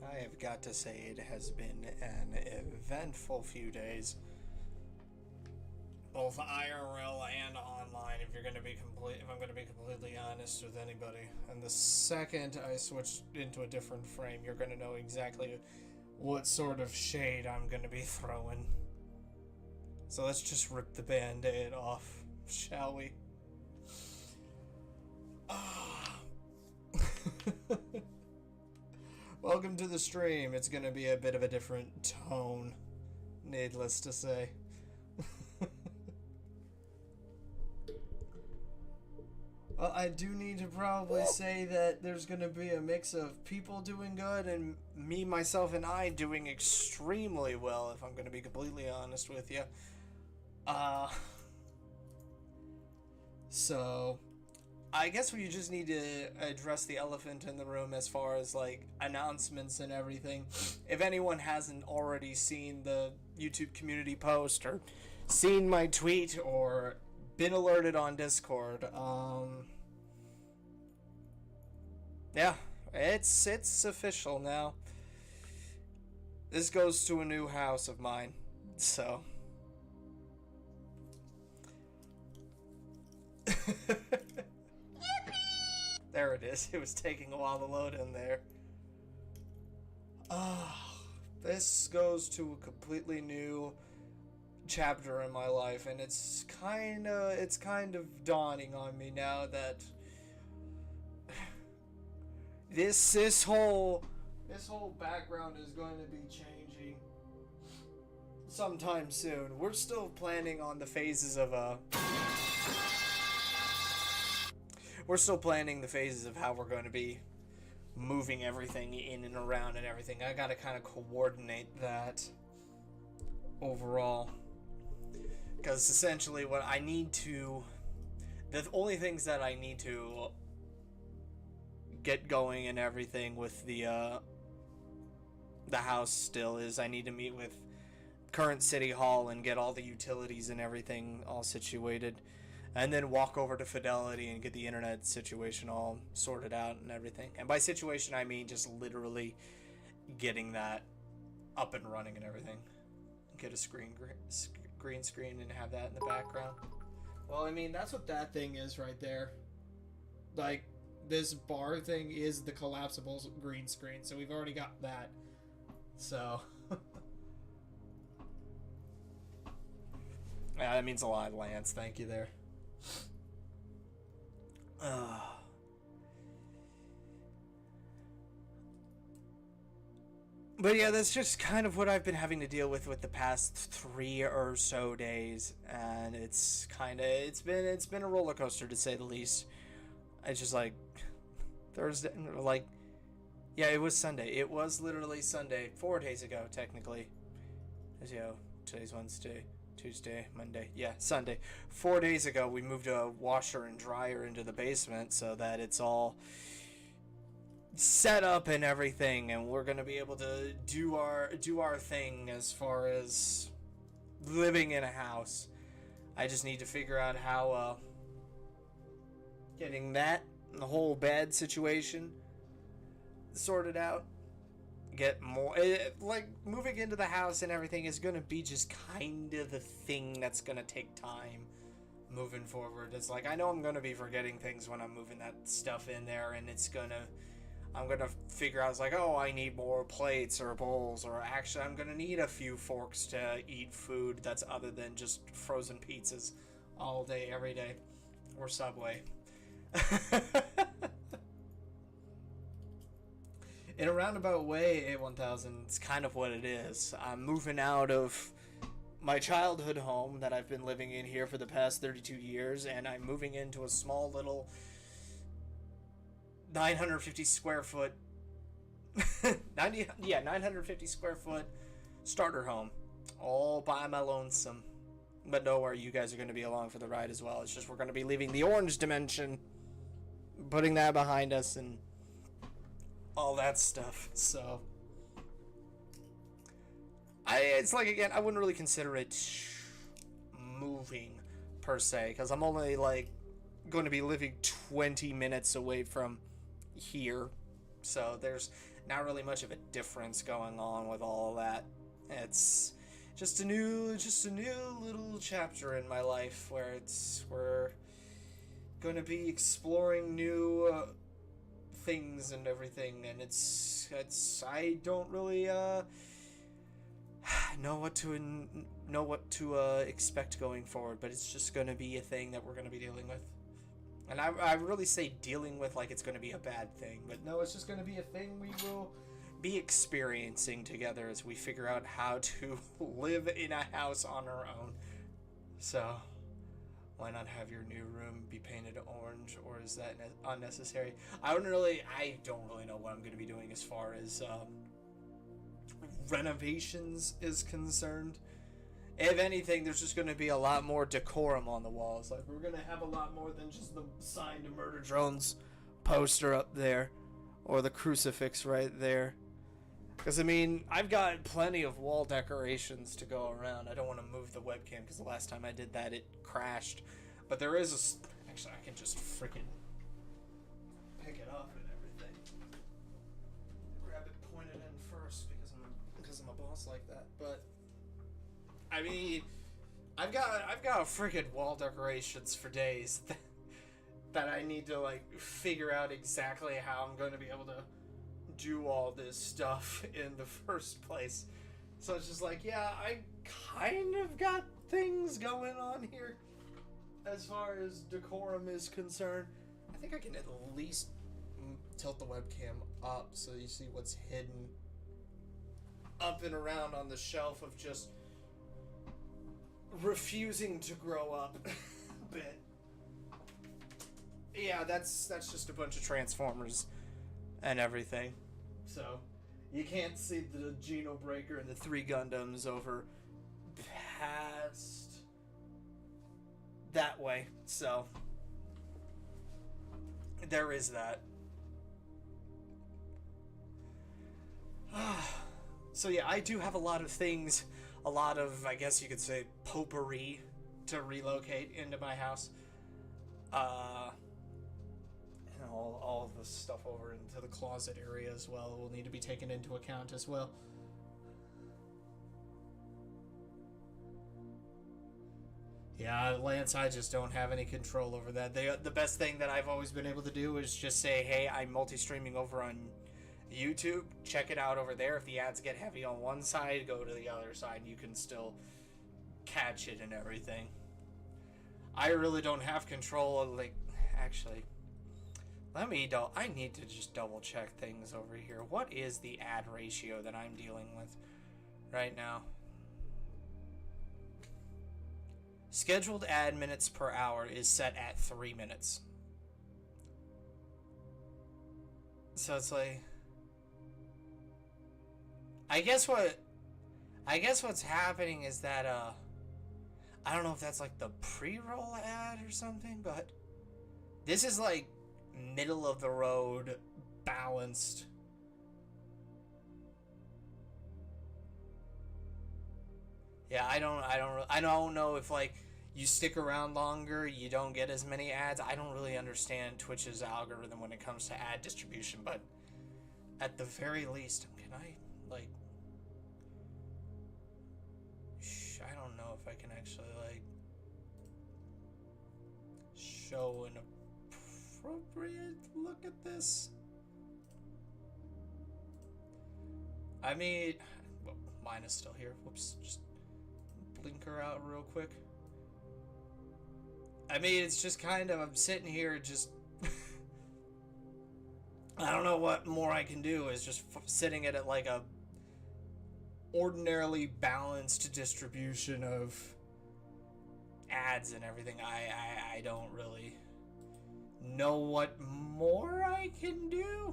I have got to say it has been an eventful few days, both IRL and online. If I'm going to be completely honest with anybody, and the second I switch into a different frame, you're going to know exactly what sort of shade I'm going to be throwing. So let's just rip the band-aid off, shall we? Welcome to the stream. It's gonna be a bit of a different tone, needless to say. Well, I do need to probably say that there's gonna be a mix of people doing good and me, myself, and I doing extremely well, if I'm gonna be completely honest with you. So I guess we just need to address the elephant in the room as far as like announcements and everything. If anyone hasn't already seen the YouTube community post or seen my tweet or been alerted on Discord, yeah, it's official now. This goes to a new house of mine, so. There it is. It was taking a while to load in there. This goes to a completely new chapter in my life, and it's kind of dawning on me now that this whole background is going to be changing sometime soon. We're still planning on the phases of We're still planning the phases of how we're going to be moving everything in and around and everything. I gotta kind of coordinate that overall. Because essentially what I need to... The only things that I need to get going and everything with the house still is I need to meet with current city hall and get all the utilities and everything all situated. And then walk over to Fidelity and get the internet situation all sorted out and everything. And by situation, I mean just literally getting that up and running and everything. Get a green screen and have that in the background. Well, I mean, that's what that thing is right there. Like, this bar thing is the collapsible green screen. So we've already got that. So... yeah, that means a lot, Lance. Thank you there. But yeah, that's just kind of what I've been having to deal with the past 3 or so days, and it's been a roller coaster to say the least. It's just like Thursday, like, yeah, it was Sunday. It was literally Sunday, 4 days ago technically. Today's Wednesday. Tuesday, Monday, yeah, Sunday. 4 days ago, we moved a washer and dryer into the basement so that it's all set up and everything, and we're gonna be able to do our thing as far as living in a house. I just need to figure out how getting the whole bed situation sorted out. Get more like moving into the house and everything is gonna be just kind of the thing that's gonna take time moving forward. It's like I know I'm gonna be forgetting things when I'm moving that stuff in there, and I'm gonna figure out, it's like, oh, I need more plates or bowls, or actually I'm gonna need a few forks to eat food that's other than just frozen pizzas all day every day, or Subway. In a roundabout way, A1000, it's kind of what it is. I'm moving out of my childhood home that I've been living in here for the past 32 years, and I'm moving into a small little 950 square foot 950 square foot starter home, all by my lonesome. But don't worry, you guys are going to be along for the ride as well. It's just we're going to be leaving the orange dimension, putting that behind us, and all that stuff. So it's like, again, I wouldn't really consider it moving per se, because I'm only like going to be living 20 minutes away from here, so there's not really much of a difference going on with all of that. It's just a new little chapter in my life where we're going to be exploring new things and everything, and it's I don't really know what to expect going forward, but it's just going to be a thing that we're going to be dealing with. And I really say dealing with like it's going to be a bad thing, but no, it's just going to be a thing we will be experiencing together as we figure out how to live in a house on our own. So, why not have your new room be painted orange, or is that unnecessary? I don't really know what I'm going to be doing as far as renovations is concerned. If anything, there's just going to be a lot more decorum on the walls. Like, we're going to have a lot more than just the sign to Murder Drones poster up there, or the crucifix right there. Because, I mean, I've got plenty of wall decorations to go around. I don't want to move the webcam because the last time I did that, it crashed. But there is a... Actually, I can just freaking pick it up and everything. Grab it, point it in first because I'm a boss like that. But... I mean, I've got freaking wall decorations for days that I need to like figure out exactly how I'm going to be able to do all this stuff in the first place. So it's just like, yeah, I kind of got things going on here as far as decorum is concerned. I think I can at least tilt the webcam up so you see what's hidden up and around on the shelf of just refusing to grow up a bit. Yeah, that's just a bunch of Transformers and everything. So you can't see the Geno Breaker and the 3 Gundams over past that way. So there is that. So yeah, I do have a lot of things, a lot of, I guess you could say, potpourri to relocate into my house. And all of the stuff over into the closet area as well will need to be taken into account as well. Yeah, Lance, I just don't have any control over that. The best thing that I've always been able to do is just say, hey, I'm multi-streaming over on YouTube, check it out over there. If the ads get heavy on one side, go to the other side and you can still catch it and everything. I really don't have control of, like, actually, I need to just double check things over here. What is the ad ratio that I'm dealing with right now? Scheduled ad minutes per hour is set at 3 minutes. So it's like, I guess what's happening is that I don't know if that's like the pre-roll ad or something, but this is like middle of the road balanced. Yeah, I don't know if like you stick around longer, you don't get as many ads. I don't really understand Twitch's algorithm when it comes to ad distribution, but at the very least, can I like I don't know if I can actually like show an appropriate look at this. I mean, well, mine is still here. Whoops, just blink her out real quick. I mean, it's just kind of, I'm sitting here just I don't know what more I can do. Is just sitting at like a ordinarily balanced distribution of ads and everything. I don't really know what more I can do.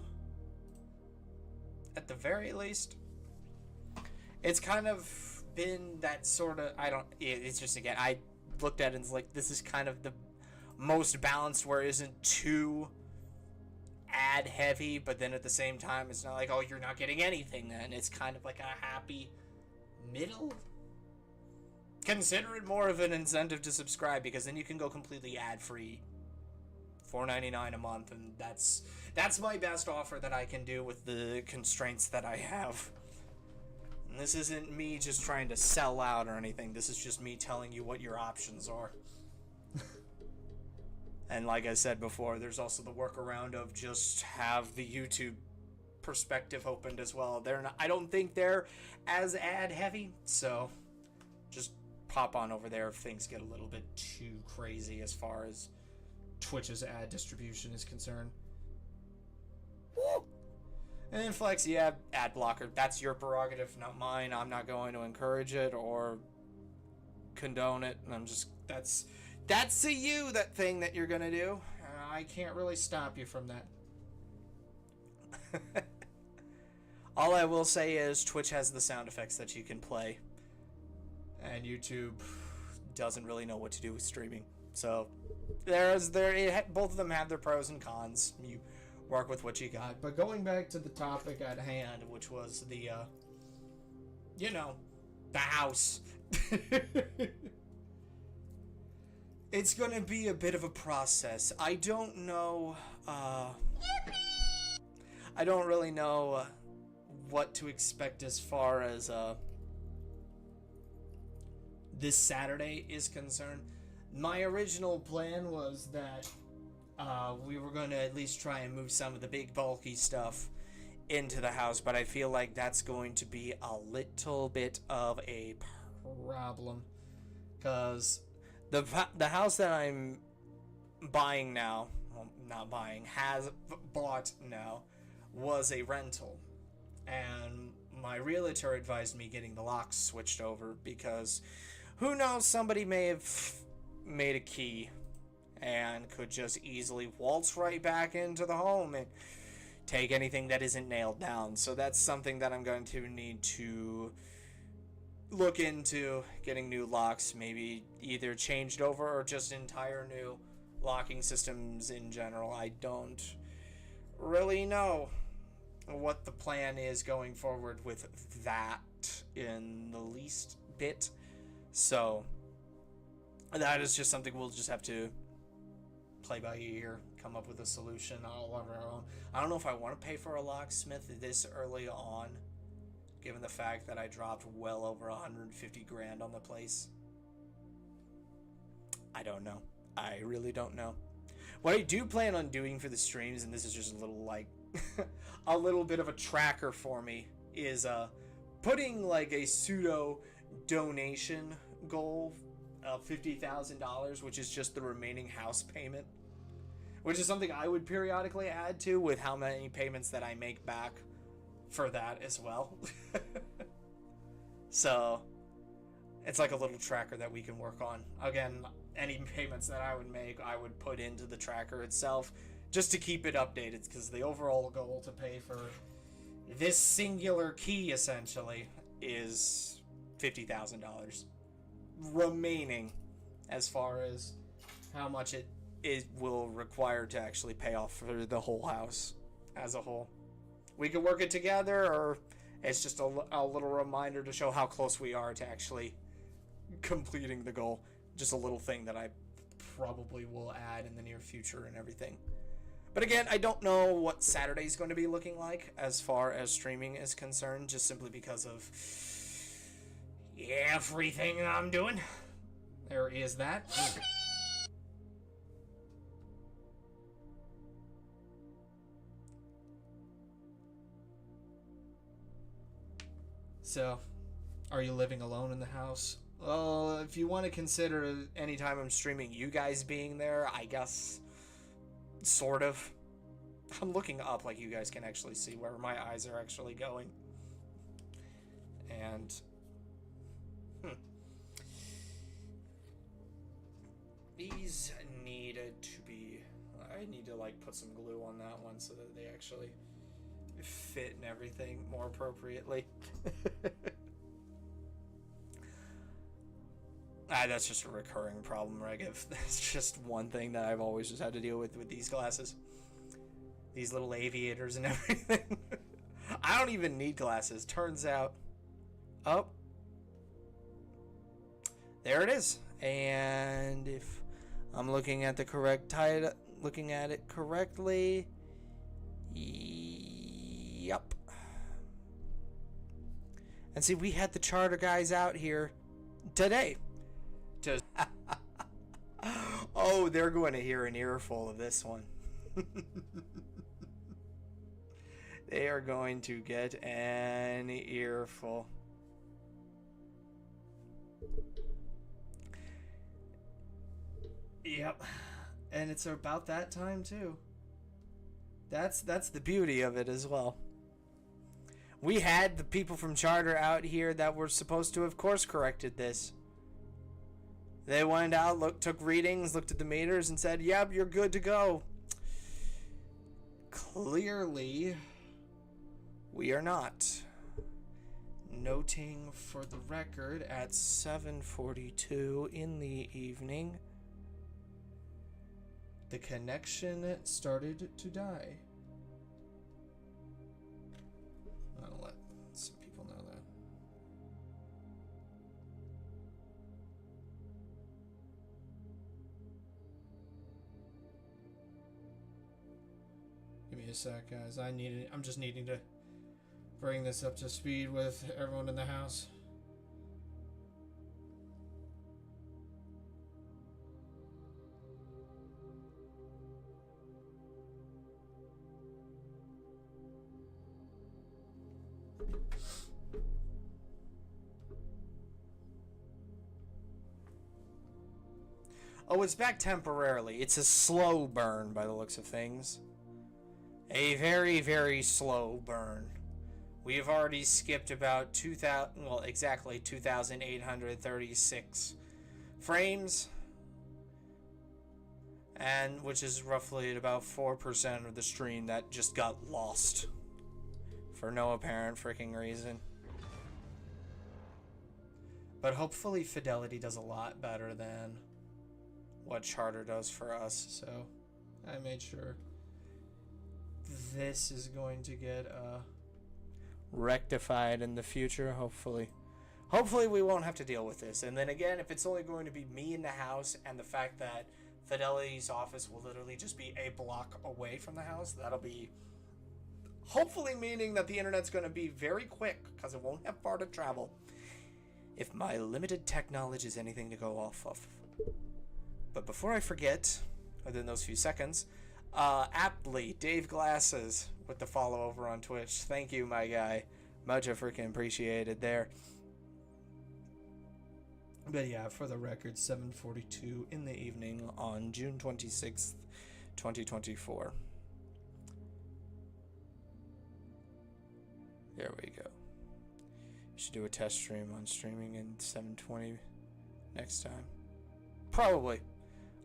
At the very least, it's kind of been that sort of, it's just, again, I looked at it and it's like, this is kind of the most balanced where it isn't too ad heavy, but then at the same time it's not like, oh, you're not getting anything then. It's kind of like a happy middle. Consider it more of an incentive to subscribe, because then you can go completely ad free $4.99 a month, and that's my best offer that I can do with the constraints that I have. And this isn't me just trying to sell out or anything. This is just me telling you what your options are. And like I said before, there's also the workaround of just have the YouTube perspective opened as well. I don't think they're as ad heavy, so just pop on over there if things get a little bit too crazy as far as Twitch's ad distribution is concerned. Woo! And then Flex, yeah, ad blocker. That's your prerogative, not mine. I'm not going to encourage it or condone it. And that's a you, that thing that you're gonna do. I can't really stop you from that. All I will say is Twitch has the sound effects that you can play, and YouTube doesn't really know what to do with streaming. So both of them have their pros and cons. You work with what you got. But going back to the topic at hand, which was the house. It's gonna be a bit of a process. I don't know, I don't really know what to expect as far as this Saturday is concerned. My original plan was that we were going to at least try and move some of the big bulky stuff into the house, but I feel like that's going to be a little bit of a problem, because the house that I'm buying now, well, not buying, has bought now, was a rental, and my realtor advised me getting the locks switched over, because who knows, somebody may have made a key and could just easily waltz right back into the home and take anything that isn't nailed down. So that's something that I'm going to need to look into, getting new locks, maybe either changed over or just entire new locking systems in general. I don't really know what the plan is going forward with that in the least bit. So that is just something we'll just have to play by ear, come up with a solution all of our own. I don't know if I want to pay for a locksmith this early on, given the fact that I dropped well over 150 grand on the place. I don't know. I really don't know. What I do plan on doing for the streams, and this is just a little like a little bit of a tracker for me, is putting like a pseudo donation goal of $50,000, which is just the remaining house payment, which is something I would periodically add to with how many payments that I make back for that as well. So it's like a little tracker that we can work on. Again, any payments that I would make, I would put into the tracker itself just to keep it updated, because the overall goal to pay for this singular key essentially is $50,000 remaining, as far as how much it will require to actually pay off for the whole house as a whole. We can work it together, or it's just a little reminder to show how close we are to actually completing the goal. Just a little thing that I probably will add in the near future and everything. But again, I don't know what Saturday's going to be looking like as far as streaming is concerned, just simply because of everything that I'm doing. There is that. So, are you living alone in the house? Well, if you want to consider anytime I'm streaming you guys being there, I guess, sort of. I'm looking up like you guys can actually see where my eyes are actually going. And these needed to be, I need to like put some glue on that one so that they actually fit and everything more appropriately. That's just a recurring problem, Reg. That's just one thing that I've always just had to deal with these glasses. These little aviators and everything. I don't even need glasses. Turns out, oh, there it is. And if I'm looking at the correct looking at it correctly. Yup. And see, we had the charter guys out here today. Oh, they're going to hear an earful of this one. They are going to get an earful. Yep. And it's about that time too. That's the beauty of it as well. We had the people from Charter out here that were supposed to have course corrected this. They went out, took readings, looked at the meters, and said, yep, you're good to go. Clearly, we are not. Noting for the record at 7:42 in the evening, the connection started to die. I'll let some people know that. Give me a sec, guys. I'm just needing to bring this up to speed with everyone in the house. Oh, it's back temporarily. It's a slow burn by the looks of things. A very, very slow burn. We have already skipped about 2,000, well, exactly 2,836 frames, and which is roughly at about 4% of the stream that just got lost for no apparent freaking reason. But hopefully Fidelity does a lot better than what Charter does for us, so I made sure this is going to get rectified in the future, hopefully. Hopefully we won't have to deal with this. And then again, if it's only going to be me in the house and the fact that Fidelity's office will literally just be a block away from the house, that'll be hopefully meaning that the internet's going to be very quick because it won't have far to travel. If my limited tech knowledge is anything to go off of. But before I forget, within those few seconds, aptly, Dave Glasses with the follow over on Twitch. Thank you, my guy. Much freaking appreciated there. But yeah, for the record, 7:42 in the evening on June 26th, 2024. There we go. Should do a test stream on streaming in 720 next time. Probably.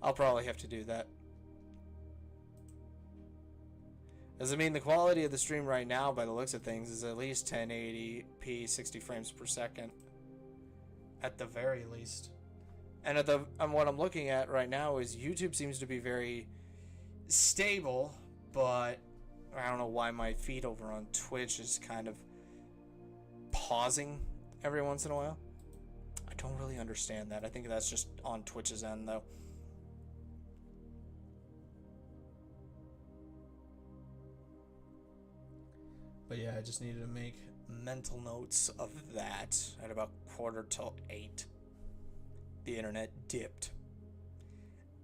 I'll probably have to do that. Does it mean the quality of the stream right now, by the looks of things, is at least 1080p, 60 frames per second, at the very least. And what I'm looking at right now is YouTube seems to be very stable, but I don't know why my feed over on Twitch is kind of pausing every once in a while. I don't really understand that. I think that's just on Twitch's end, though. But yeah, I just needed to make mental notes of that at about 7:45. The internet dipped.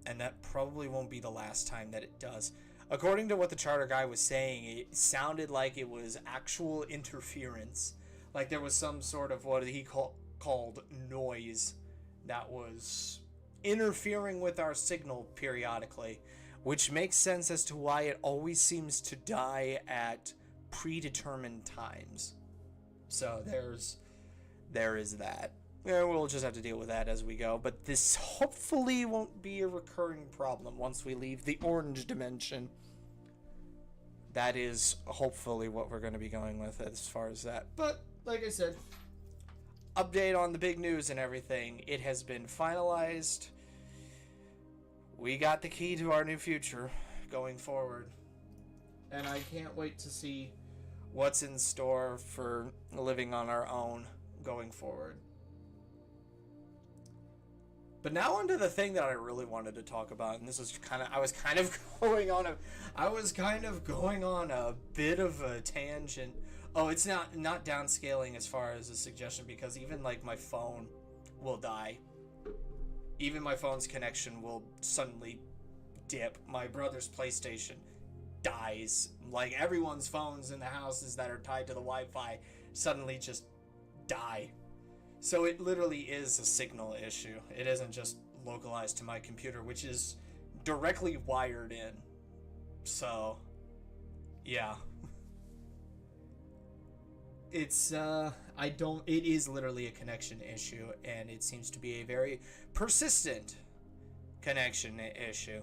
And that probably won't be the last time that it does. According to what the Charter guy was saying, it sounded like it was actual interference. Like there was some sort of what he called noise that was interfering with our signal periodically, which makes sense as to why it always seems to die at predetermined times. So there is that. Yeah, we'll just have to deal with that as we go, but this hopefully won't be a recurring problem once we leave the orange dimension. That is hopefully what we're going to be going with as far as that. But like I said, update on the big news and everything. It has been finalized. We got the key to our new future going forward. And I can't wait to see what's in store for living on our own going forward. But now onto the thing that I really wanted to talk about, and this was I was kind of going on a bit of a tangent. Oh, it's not downscaling as far as a suggestion, because even like my phone will die. Even my phone's connection will suddenly dip. My brother's PlayStation dies. Like, everyone's phones in the houses that are tied to the Wi-Fi suddenly just die. So it literally is a signal issue. It isn't just localized to my computer, which is directly wired in. So, yeah. It's, it is literally a connection issue, and it seems to be a very persistent connection issue.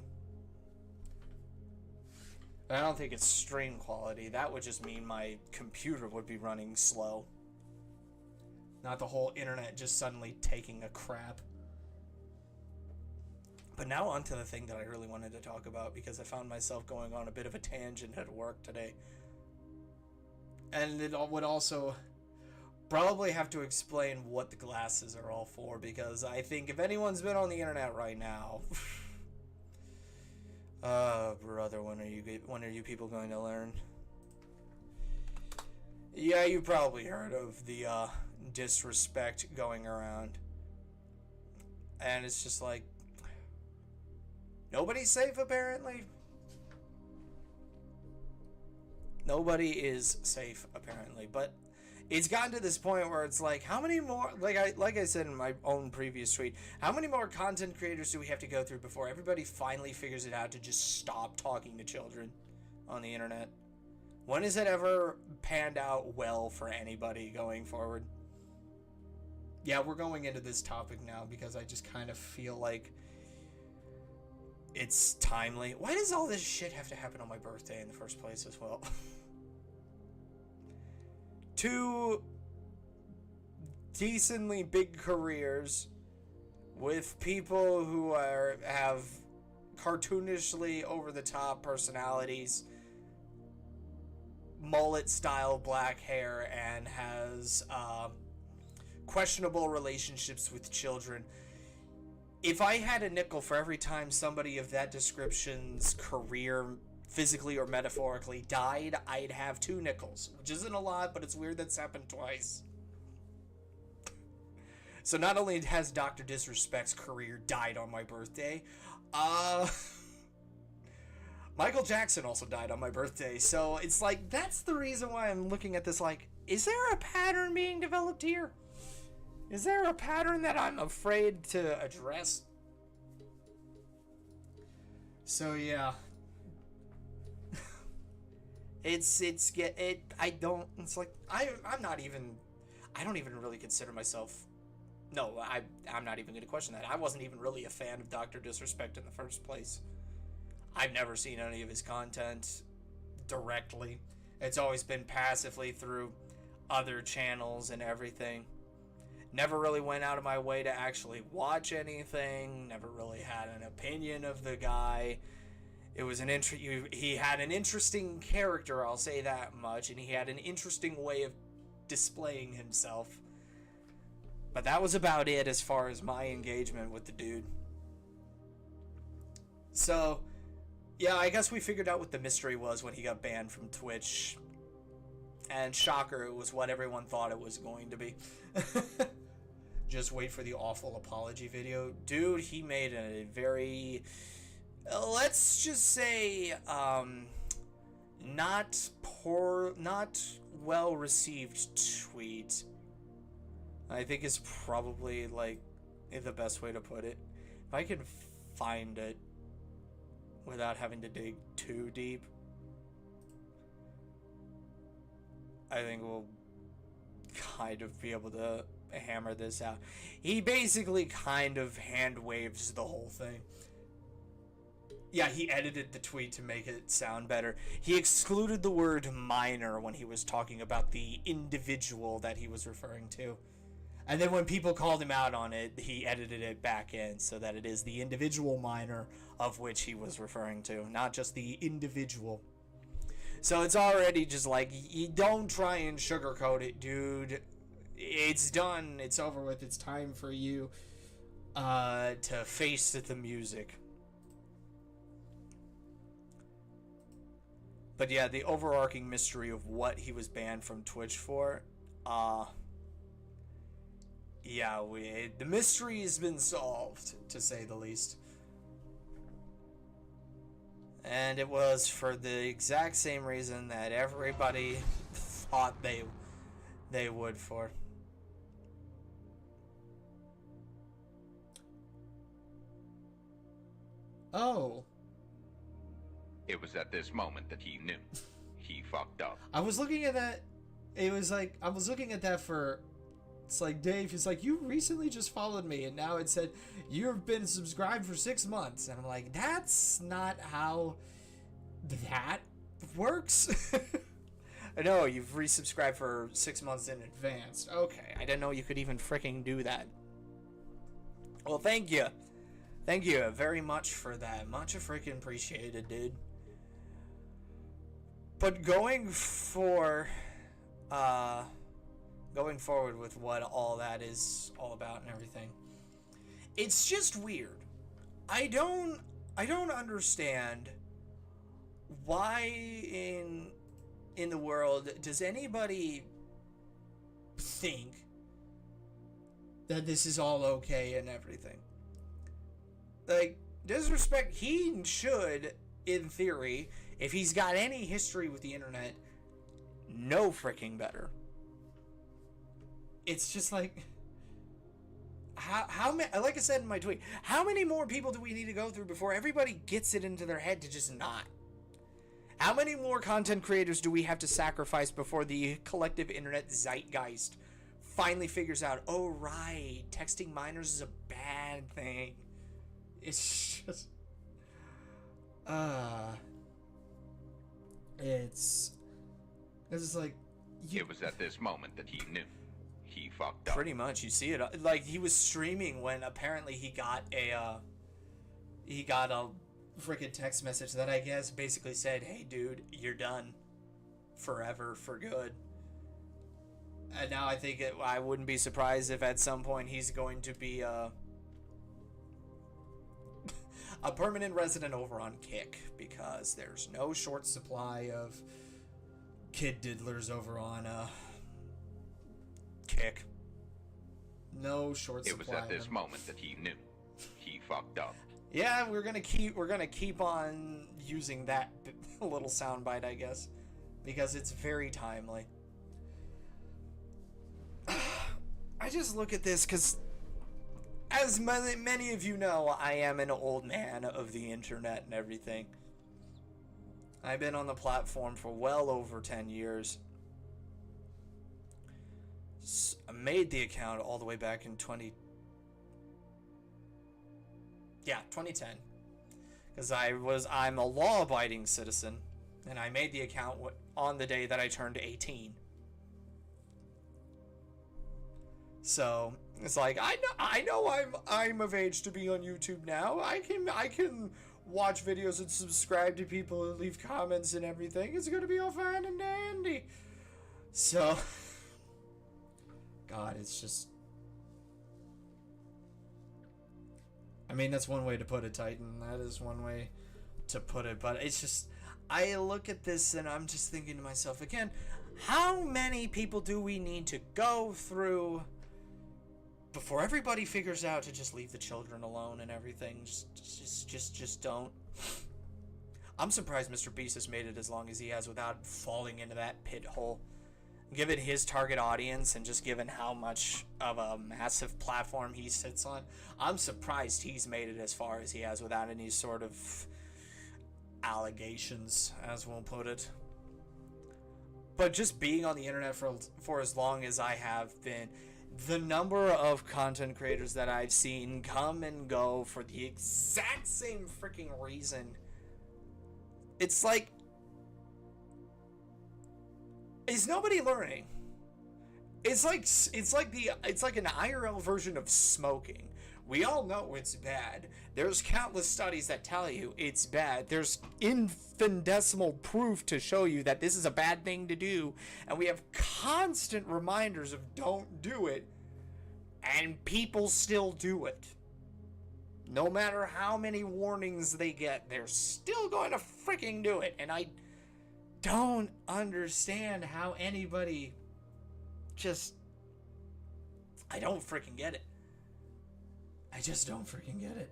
I don't think it's stream quality. That would just mean my computer would be running slow. Not the whole internet just suddenly taking a crap. But now on to the thing that I really wanted to talk about, because I found myself going on a bit of a tangent at work today. And it would also probably have to explain what the glasses are all for, because I think if anyone's been on the internet right now... brother, when are you people going to learn? Yeah, you probably heard of the disrespect going around. And it's just like, nobody's safe apparently. Nobody is safe apparently, but it's gotten to this point where it's like, how many more, like I said in my own previous tweet, how many more content creators do we have to go through before everybody finally figures it out to just stop talking to children on the internet? When has it ever panned out well for anybody going forward? Yeah, we're going into this topic now because I just kind of feel like it's timely. Why does all this shit have to happen on my birthday in the first place as well? Two decently big careers with people who have cartoonishly over-the-top personalities, mullet-style black hair, and has questionable relationships with children. If I had a nickel for every time somebody of that description's career, physically or metaphorically, died, I'd have 2 nickels, which isn't a lot, but it's weird that's happened twice. So not only has Dr. Disrespect's career died on my birthday, Michael Jackson also died on my birthday, so it's like, that's the reason why I'm looking at this like, is there a pattern being developed here? Is there a pattern that I'm afraid to address? So yeah. I don't even really consider myself, no, I'm not even going to question that. I wasn't even really a fan of Dr. Disrespect in the first place. I've never seen any of his content directly. It's always been passively through other channels and everything. Never really went out of my way to actually watch anything. Never really had an opinion of the guy. It was he had an interesting character, I'll say that much, and he had an interesting way of displaying himself. But that was about it as far as my engagement with the dude. So, yeah, I guess we figured out what the mystery was when he got banned from Twitch. And shocker, it was what everyone thought it was going to be. Just wait for the awful apology video. Dude, he made a very, let's just say, not well received tweet. I think is probably like the best way to put it. If I can find it without having to dig too deep, I think we'll kind of be able to hammer this out. He basically kind of hand waves the whole thing. Yeah, he edited the tweet to make it sound better. He excluded the word minor when he was talking about the individual that he was referring to. And then when people called him out on it, he edited it back in so that it is the individual minor of which he was referring to, not just the individual. So it's already just like, you don't try and sugarcoat it, dude. It's done. It's over with. It's time for you. to face the music. But yeah, the overarching mystery of what he was banned from Twitch for, yeah, the mystery has been solved, to say the least. And it was for the exact same reason that everybody thought they would for. Oh. It was at this moment that he knew. He fucked up. I was looking at that. It was like, I was looking at that for, it's like, Dave, it's like, you recently just followed me, and now it said, you've been subscribed for 6 months. And I'm like, that's not how that works. I know, you've resubscribed for 6 months in advance. Okay, I didn't know you could even freaking do that. Well, thank you. Thank you very much for that. Much freaking appreciated, dude. But going forward with what all that is all about and everything, it's just weird. I don't understand why in the world does anybody think that this is all okay and everything. Like, disrespect, he should, in theory, if he's got any history with the internet, know freaking better. It's just like, how many, like I said in my tweet, how many more people do we need to go through before everybody gets it into their head to just not? How many more content creators do we have to sacrifice before the collective internet zeitgeist finally figures out, oh right, texting minors is a bad thing? It's just, it's like, it was at this moment that he knew. He fucked up. Pretty much, you see it. Like, he was streaming when apparently he got a freaking text message that I guess basically said, hey dude, you're done forever, for good. And now I think I wouldn't be surprised if at some point he's going to be a permanent resident over on Kick, because there's no short supply of kid diddlers over on Kick. No short supply. It was at this moment that he knew. He fucked up. Yeah, we're gonna keep on using that little soundbite, I guess, because it's very timely. I just look at this because, as many of you know, I am an old man of the internet and everything. I've been on the platform for well over 10 years. I made the account all the way back in 2010. Because I'm a law-abiding citizen, and I made the account on the day that I turned 18. So it's like, I know I'm of age to be on YouTube now. I can watch videos and subscribe to people and leave comments and everything. It's gonna be all fine and dandy. So, God, it's just, I mean, that's one way to put it, Titan. That is one way to put it. But it's just, I look at this and I'm just thinking to myself again, how many people do we need to go through before everybody figures out to just leave the children alone and everything? Just don't. I'm surprised Mr. Beast has made it as long as he has without falling into that pit hole. Given his target audience and just given how much of a massive platform he sits on, I'm surprised he's made it as far as he has without any sort of allegations, as we'll put it. But just being on the internet for as long as I have been, the number of content creators that I've seen come and go for the exact same freaking reason, it's like, is nobody learning? It's like an IRL version of smoking. We all know it's bad. There's countless studies that tell you it's bad. There's infinitesimal proof to show you that this is a bad thing to do. And we have constant reminders of don't do it. And people still do it. No matter how many warnings they get, they're still going to freaking do it. And I don't understand how anybody just... I don't freaking get it. I just don't freaking get it.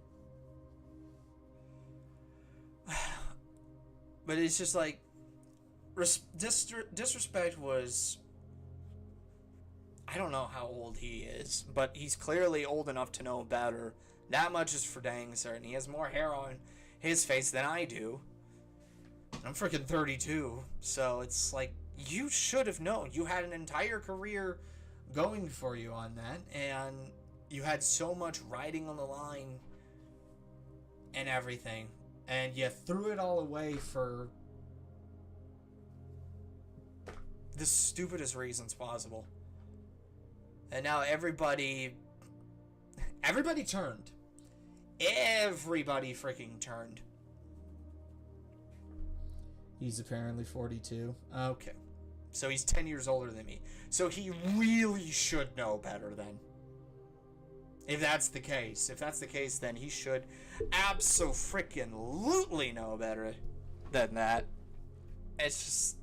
But it's just like... Disrespect was... I don't know how old he is, but he's clearly old enough to know better. That much is for dang certain. He has more hair on his face than I do. I'm freaking 32, so it's like, you should have known. You had an entire career going for you on that, and you had so much riding on the line and everything, and you threw it all away for the stupidest reasons possible. And now everybody turned. Everybody freaking turned. He's apparently 42. Okay. So he's 10 years older than me. So he really should know better then. If that's the case. If that's the case, then he should abso-freaking-lutely know better than that. It's just...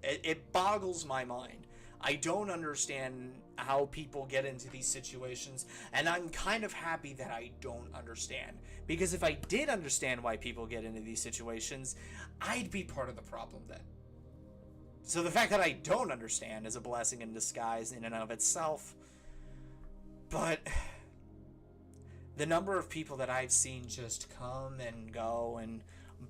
It boggles my mind. I don't understand how people get into these situations, and I'm kind of happy that I don't understand. Because if I did understand why people get into these situations, I'd be part of the problem then. So the fact that I don't understand is a blessing in disguise in and of itself. But the number of people that I've seen just come and go and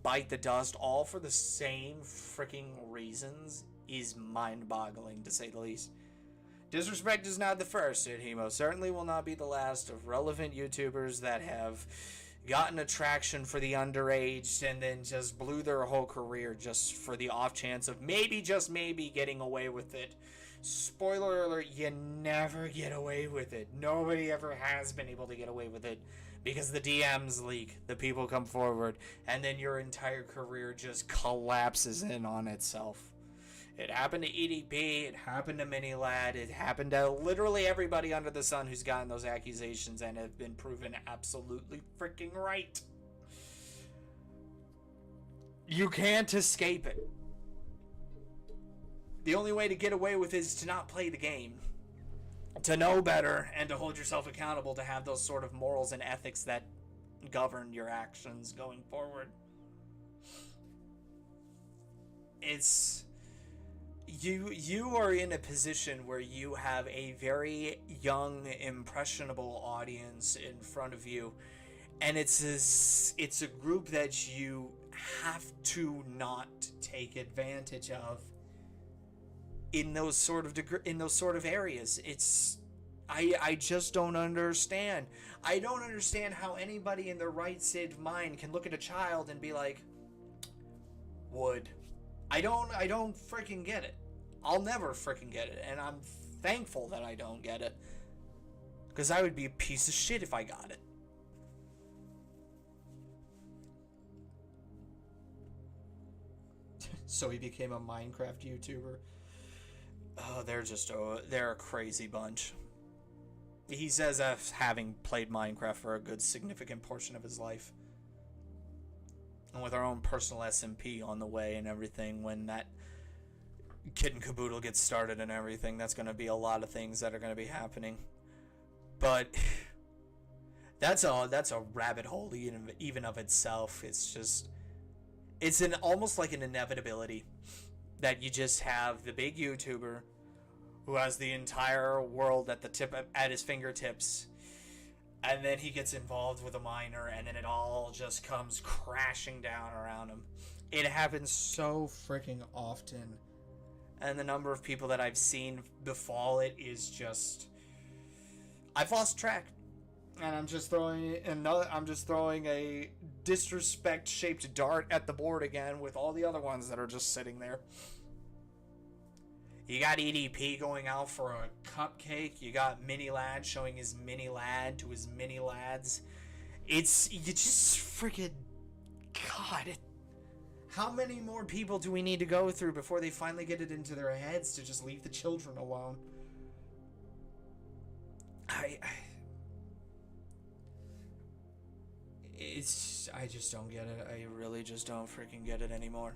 bite the dust all for the same freaking reasons is mind-boggling, to say the least. Disrespect is not the first, and he most certainly will not be the last of relevant YouTubers that have gotten attraction for the underage and then just blew their whole career just for the off chance of maybe, just maybe, getting away with it. Spoiler alert, you never get away with it. Nobody ever has been able to get away with it because the DMs leak, the people come forward, and then your entire career just collapses in on itself. It happened to EDP, it happened to Minilad, it happened to literally everybody under the sun who's gotten those accusations and have been proven absolutely freaking right. You can't escape it. The only way to get away with it is to not play the game. To know better and to hold yourself accountable, to have those sort of morals and ethics that govern your actions going forward. It's... You are in a position where you have a very young, impressionable audience in front of you, and it's a group that you have to not take advantage of in those sort of areas. I just don't understand. I don't understand how anybody in their right state of mind can look at a child and be like, would. I don't freaking get it. I'll never freaking get it, and I'm thankful that I don't get it. Because I would be a piece of shit if I got it. So he became a Minecraft YouTuber. Oh, they're a crazy bunch. He says having played Minecraft for a good significant portion of his life. And with our own personal SMP on the way and everything, when that kit and caboodle gets started and everything, that's going to be a lot of things that are going to be happening. But that's a rabbit hole even of itself. It's just, it's almost like an inevitability that you just have the big YouTuber who has the entire world at his fingertips, and then he gets involved with a minor, and then it all just comes crashing down around him. It happens so freaking often, and the number of people that I've seen befall it is just, I've lost track. And I'm just throwing a disrespect-shaped dart at the board again with all the other ones that are just sitting there. You got EDP going out for a cupcake. You got Minilad showing his Minilad to his Minilads. You just freaking... God. How many more people do we need to go through before they finally get it into their heads to just leave the children alone? I just don't get it. I really just don't freaking get it anymore.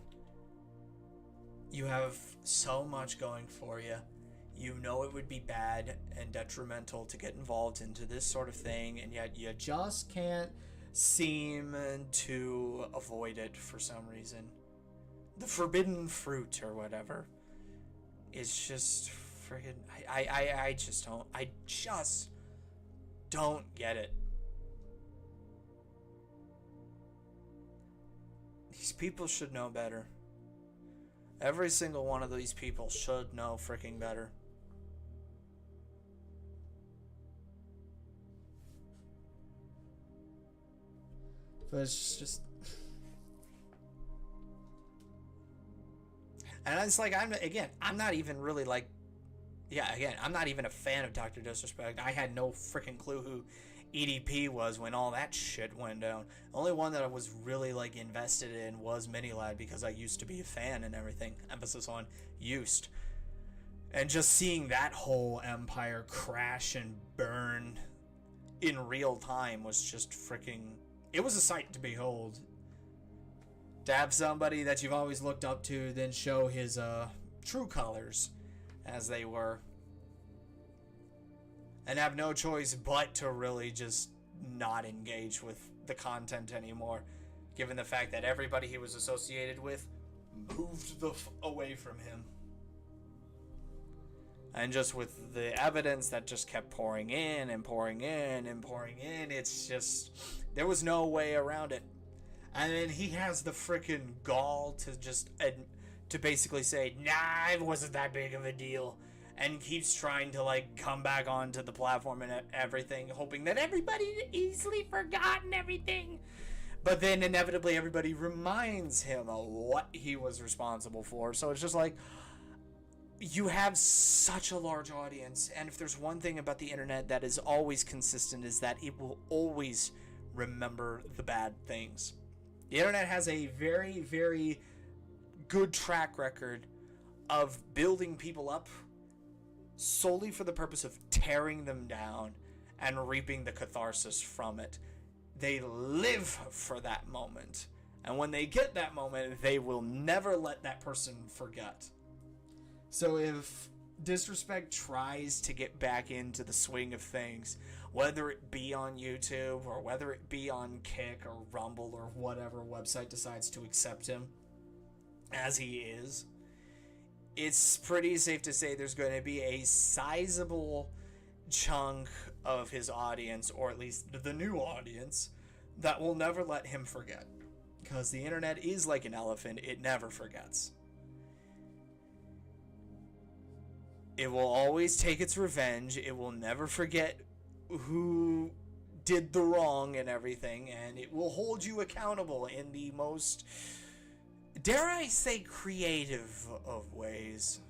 You have so much going for you. You know it would be bad and detrimental to get involved into this sort of thing, and yet you just can't seem to avoid it for some reason. The forbidden fruit or whatever is just friggin' I just don't get it. These people should know better. Every single one of these people should know freaking better. But it's just... And it's like, I'm not even really like... I'm not even a fan of Dr. Disrespect. I had no freaking clue who EDP was when all that shit went down. The only one that I was really like invested in was Minilad because I used to be a fan and everything. Emphasis on used. And just seeing that whole empire crash and burn in real time was just freaking... It was a sight to behold. To have somebody that you've always looked up to then show his true colors as they were. And have no choice but to really just not engage with the content anymore. Given the fact that everybody he was associated with moved away from him. And just with the evidence that just kept pouring in and pouring in and pouring in, it's just... There was no way around it. And then he has the freaking gall to just... to basically say, nah, it wasn't that big of a deal. And keeps trying to, like, come back onto the platform and everything, hoping that everybody easily forgotten everything. But then inevitably everybody reminds him of what he was responsible for. So it's just like... You have such a large audience, and if there's one thing about the internet that is always consistent is that it will always remember the bad things. The internet has a very, very good track record of building people up solely for the purpose of tearing them down and reaping the catharsis from it. They live for that moment, and when they get that moment, they will never let that person forget. So if Disrespect tries to get back into the swing of things, whether it be on YouTube or whether it be on Kick or Rumble or whatever website decides to accept him as he is, it's pretty safe to say there's going to be a sizable chunk of his audience, or at least the new audience, that will never let him forget. Because the internet is like an elephant, it never forgets. It will always take its revenge. It will never forget who did the wrong and everything. And it will hold you accountable in the most, dare I say, creative of ways.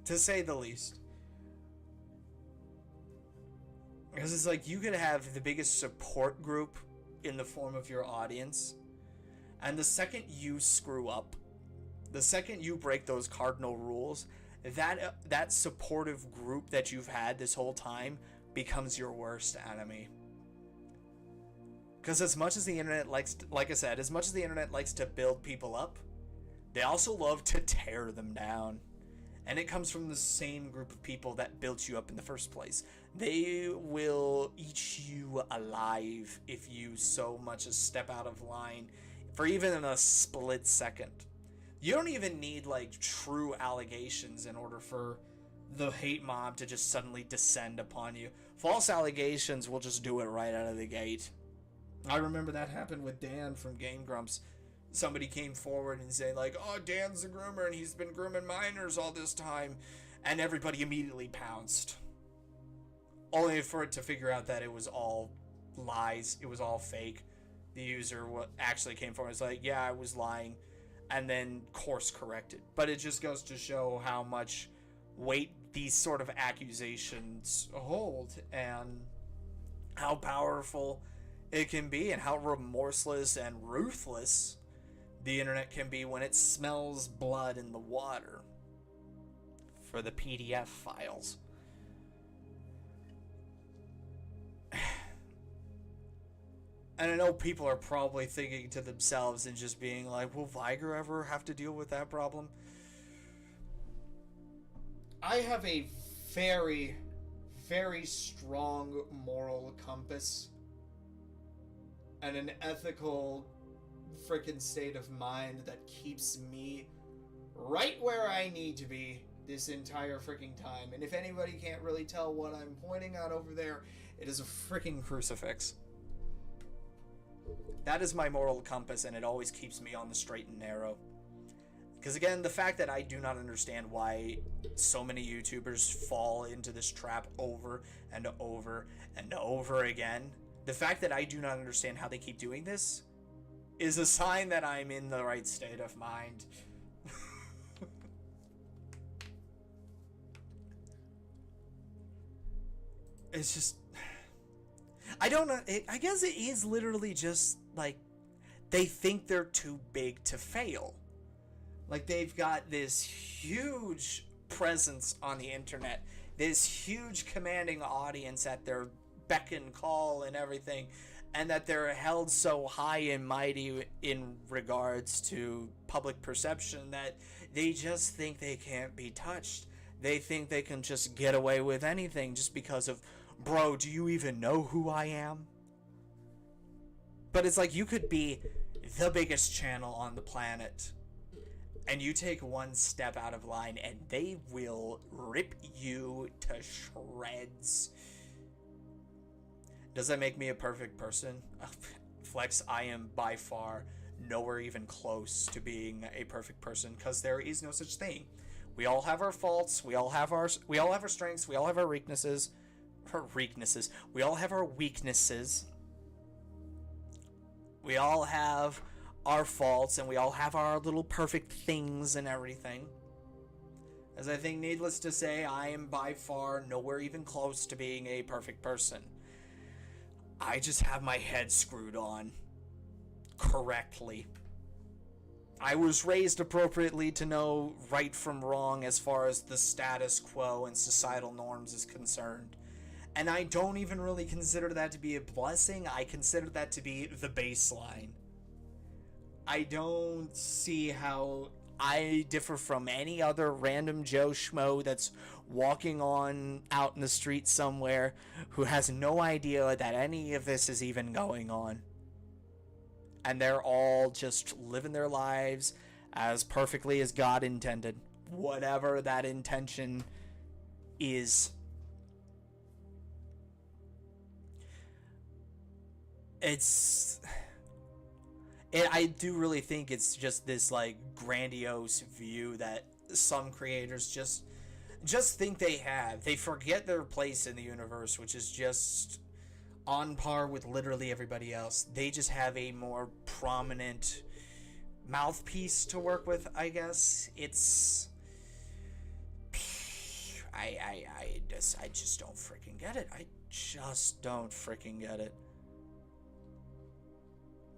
To say the least. Because it's like you could have the biggest support group in the form of your audience. And the second you screw up, the second you break those cardinal rules, that supportive group that you've had this whole time becomes your worst enemy. Because as much as the internet likes to, like I said, as much as the internet likes to build people up, they also love to tear them down. And it comes from the same group of people that built you up in the first place. They will eat you alive if you so much as step out of line for even a split second. You don't even need, like, true allegations in order for the hate mob to just suddenly descend upon you. False allegations will just do it right out of the gate. I remember that happened with Dan from Game Grumps. Somebody came forward and said, like, oh, Dan's a groomer and he's been grooming minors all this time. And everybody immediately pounced. Only for it to figure out that it was all lies. It was all fake. The user actually came forward and was like, yeah, I was lying. And then course corrected. But it just goes to show how much weight these sort of accusations hold and how powerful it can be and how remorseless and ruthless the internet can be when it smells blood in the water for the PDF files. And I know people are probably thinking to themselves and just being like, will Viger ever have to deal with that problem? I have a very, very strong moral compass and an ethical freaking state of mind that keeps me right where I need to be this entire freaking time. And if anybody can't really tell what I'm pointing at over there, it is a freaking crucifix. That is my moral compass, and it always keeps me on the straight and narrow. Because again, the fact that I do not understand why so many YouTubers fall into this trap over and over and over again, the fact that I do not understand how they keep doing this is a sign that I'm in the right state of mind. It's just, I don't know. I guess it is literally just like they think they're too big to fail. Like they've got this huge presence on the internet, this huge commanding audience at their beck and call and everything, and that they're held so high and mighty in regards to public perception that they just think they can't be touched. They think they can just get away with anything just because of, bro, do you even know who I am? But it's like you could be the biggest channel on the planet, and you take one step out of line and they will rip you to shreds. Does that make me a perfect person? Flex, I am by far nowhere even close to being a perfect person, because there is no such thing. We all have our faults, we all have our strengths, we all have our weaknesses. We all have our weaknesses. We all have our faults, and we all have our little perfect things and everything. As I think, needless to say, I am by far nowhere even close to being a perfect person. I just have my head screwed on correctly. I was raised appropriately to know right from wrong as far as the status quo and societal norms is concerned. And I don't even really consider that to be a blessing. I consider that to be the baseline. I don't see how I differ from any other random Joe Schmo that's walking on out in the street somewhere who has no idea that any of this is even going on. And they're all just living their lives as perfectly as God intended. Whatever that intention is. I do really think it's just this like grandiose view that some creators just think they have. They forget their place in the universe, which is just on par with literally everybody else. They just have a more prominent mouthpiece to work with, I guess. I just don't freaking get it. I just don't freaking get it.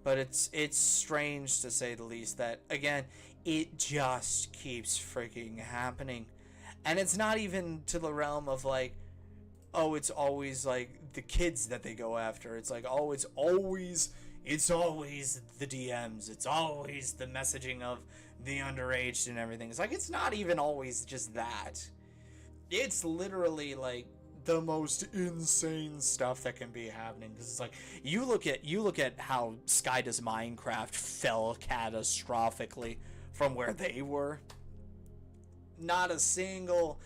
But it's strange, to say the least, that, again, it just keeps freaking happening. And it's not even to the realm of, like, oh, it's always, like, the kids that they go after. It's like, oh, it's always the DMs. It's always the messaging of the underage and everything. It's like, it's not even always just that. It's literally, like, the most insane stuff that can be happening, because it's like you look at how Sky Does Minecraft fell catastrophically from where they were. Not a single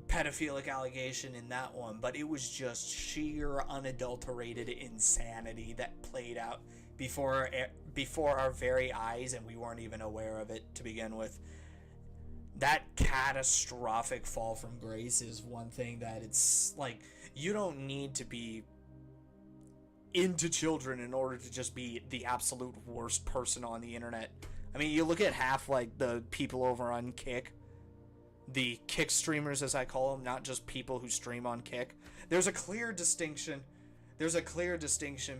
pedophilic allegation in that one, but it was just sheer unadulterated insanity that played out before our very eyes, and we weren't even aware of it to begin with. That catastrophic fall from grace is one thing that it's like, you don't need to be into children in order to just be the absolute worst person on the internet. I mean, you look at half like the people over on Kick, the Kick streamers as I call them, not just people who stream on Kick. There's a clear distinction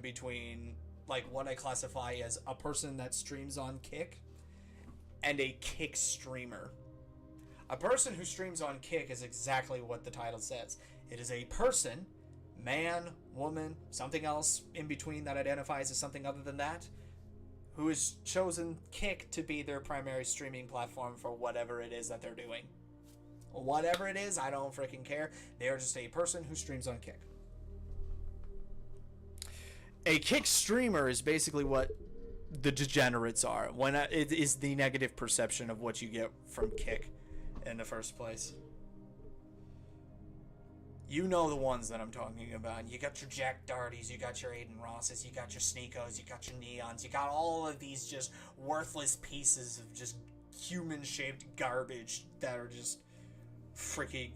between like what I classify as a person that streams on Kick and a Kick streamer. A person who streams on Kick is exactly what the title says. It is a person man, woman, something else in between that identifies as something other than that, who has chosen Kick to be their primary streaming platform for whatever it is that they're doing. Whatever it is, I don't freaking care. They are just a person who streams on Kick. A Kick streamer is basically what the degenerates are. When it is the negative perception of what you get from Kick in the first place. You know the ones that I'm talking about. You got your Jack Dartys, you got your Aiden Rosses, you got your Sneekos, you got your Neons, you got all of these just worthless pieces of just human-shaped garbage that are just freaking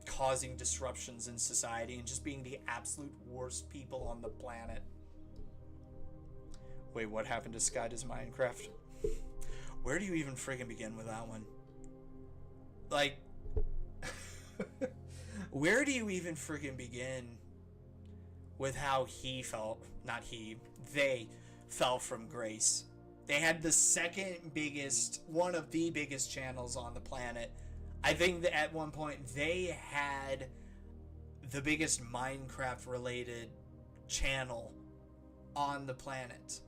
causing disruptions in society and just being the absolute worst people on the planet. Wait, what happened to Sky Does Minecraft? Where do you even freaking begin with that one? Like... Where do you even freaking begin with how he felt? Not he. They fell from grace. They had the second biggest, one of the biggest channels on the planet. I think that at one point they had the biggest Minecraft related channel on the planet.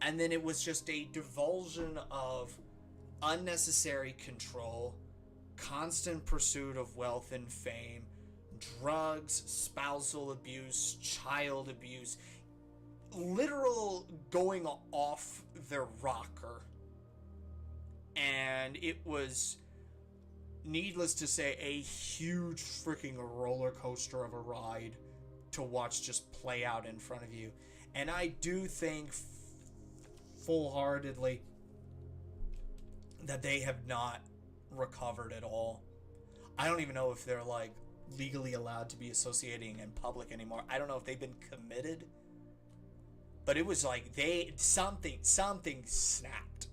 And then it was just a divulsion of unnecessary control, constant pursuit of wealth and fame, drugs, spousal abuse, child abuse, literal going off their rocker. And it was, needless to say, a huge freaking roller coaster of a ride to watch just play out in front of you. And I do think full-heartedly that they have not recovered at all. I don't even know if they're like legally allowed to be associating in public anymore. I don't know if they've been committed, but it was like something snapped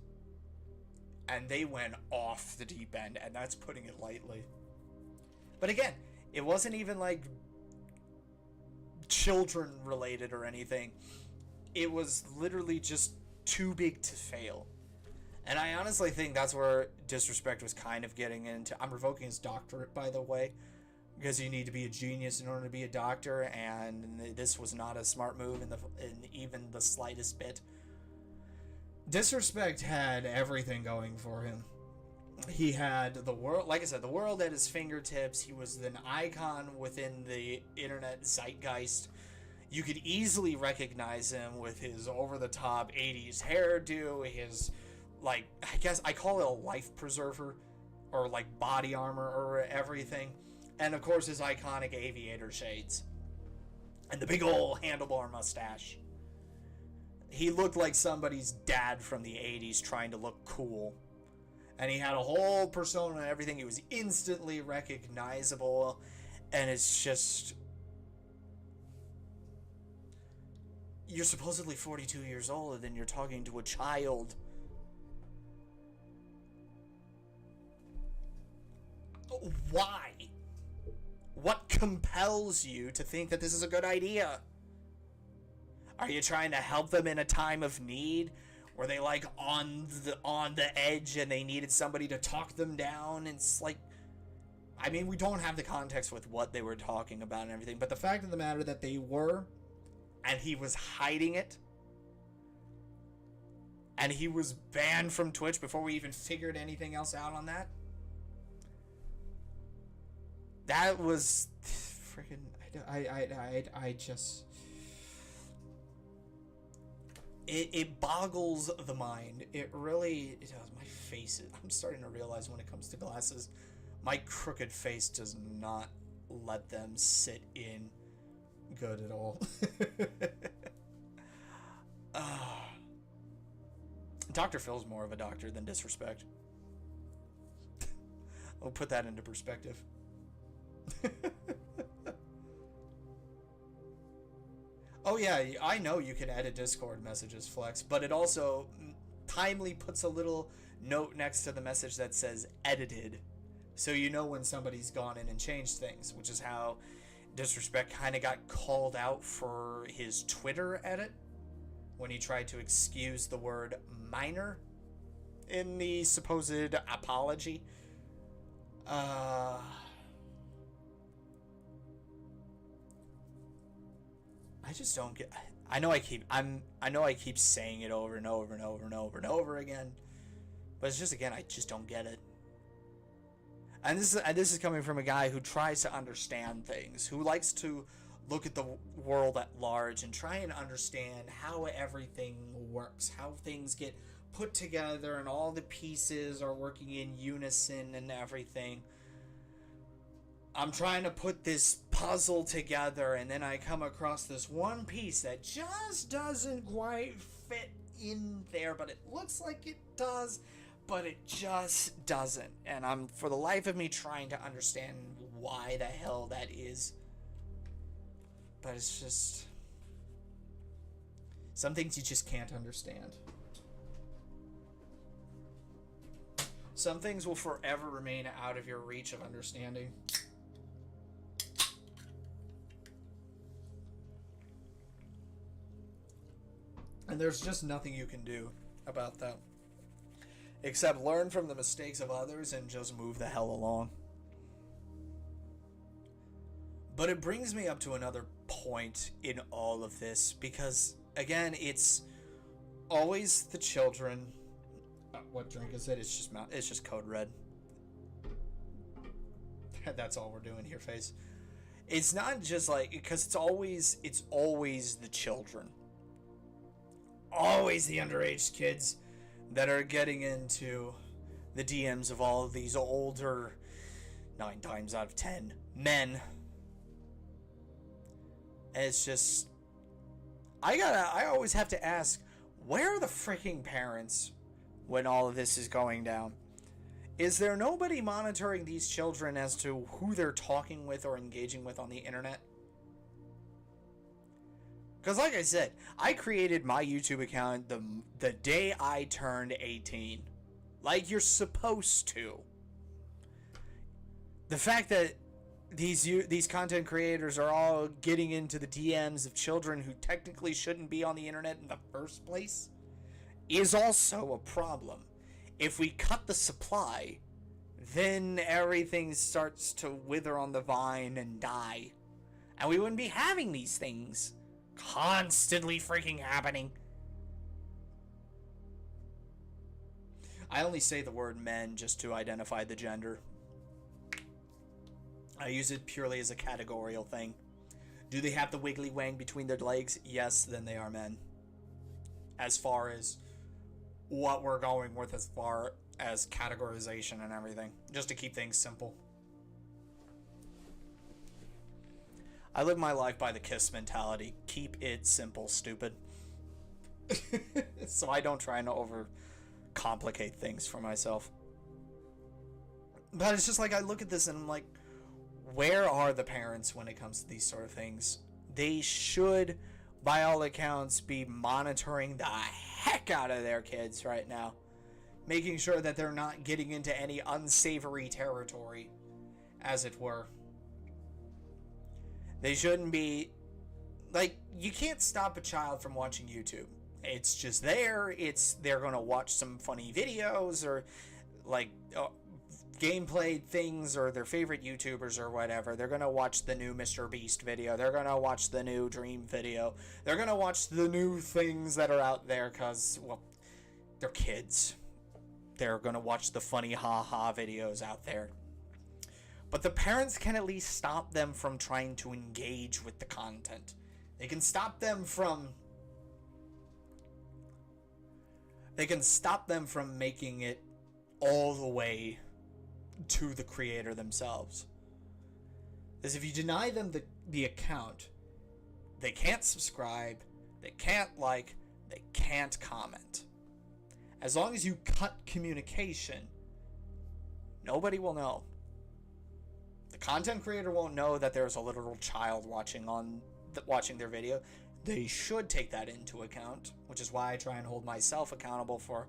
and they went off the deep end, and that's putting it lightly. But again, it wasn't even like children related or anything. It was literally just too big to fail. And I honestly think that's where Disrespect was kind of getting into. I'm revoking his doctorate, by the way, because you need to be a genius in order to be a doctor, and this was not a smart move in even the slightest bit. Disrespect had everything going for him. He had the world, like I said, the world at his fingertips. He was an icon within the internet zeitgeist. You could easily recognize him with his over-the-top 80s hairdo, his, like, I guess I call it a life preserver, or like body armor or everything. And of course his iconic aviator shades. And the big old handlebar mustache. He looked like somebody's dad from the 80s trying to look cool. And he had a whole persona and everything. He was instantly recognizable. And it's just... You're supposedly 42 years old, and then you're talking to a child. Why? What compels you to think that this is a good idea? Are you trying to help them in a time of need? Were they like on the edge and they needed somebody to talk them down? It's like, I mean, we don't have the context with what they were talking about and everything, but the fact of the matter that they were, and he was hiding it, and he was banned from Twitch before we even figured anything else out on that. That was freaking... I just... It boggles the mind. It really... It does. My face... I'm starting to realize when it comes to glasses, my crooked face does not let them sit in good at all. Dr. Phil's more of a doctor than Disrespect. I'll put that into perspective. Oh yeah, I know you can edit Discord messages, Flex, but it also timely puts a little note next to the message that says edited, so you know when somebody's gone in and changed things, which is how Disrespect kind of got called out for his Twitter edit when he tried to excuse the word minor in the supposed apology. I just don't get. I know I keep saying it over and over and over and over and over again, but it's just, again, I just don't get it. And this is coming from a guy who tries to understand things, who likes to look at the world at large and try and understand how everything works, how things get put together and all the pieces are working in unison and everything. I'm trying to put this puzzle together, and then I come across this one piece that just doesn't quite fit in there, but it looks like it does, but it just doesn't. And I'm, for the life of me, trying to understand why the hell that is. But it's just... some things you just can't understand. Some things will forever remain out of your reach of understanding. And there's just nothing you can do about that, except learn from the mistakes of others and just move the hell along. But it brings me up to another point in all of this, because, again, it's always the children. What drink is it? It's just Code Red. That's all we're doing here, face. It's not just like, because it's always the children. Always the underage kids that are getting into the DMs of all of these older, 9 times out of 10, men. And it's just, I always have to ask, where are the freaking parents when all of this is going down? Is there nobody monitoring these children as to who they're talking with or engaging with on the internet? Because, like I said, I created my YouTube account the day I turned 18. Like you're supposed to. The fact that these content creators are all getting into the DMs of children who technically shouldn't be on the internet in the first place is also a problem. If we cut the supply, then everything starts to wither on the vine and die. And we wouldn't be having these things constantly freaking happening. I only say the word men just to identify the gender. I use it purely as a categorical thing. Do they have the wiggly wang between their legs? Yes, then they are men. As far as what we're going with as far as categorization and everything. Just to keep things simple. I live my life by the KISS mentality. Keep it simple, stupid. So I don't try and overcomplicate things for myself. But it's just like, I look at this and I'm like, where are the parents when it comes to these sort of things? They should, by all accounts, be monitoring the heck out of their kids right now. Making sure that they're not getting into any unsavory territory, as it were. They shouldn't be... like, you can't stop a child from watching YouTube. It's just there. They're going to watch some funny videos or, like, gameplay things or their favorite YouTubers or whatever. They're going to watch the new Mr. Beast video. They're going to watch the new Dream video. They're going to watch the new things that are out there because, well, they're kids. They're going to watch the funny ha-ha videos out there. But the parents can at least stop them from trying to engage with the content. They can stop them from making it all the way to the creator themselves. Because if you deny them the account, they can't subscribe, they can't like, they can't comment. As long as you cut communication, nobody will know. The content creator won't know that there's a literal child watching their video. They should take that into account, which is why I try and hold myself accountable for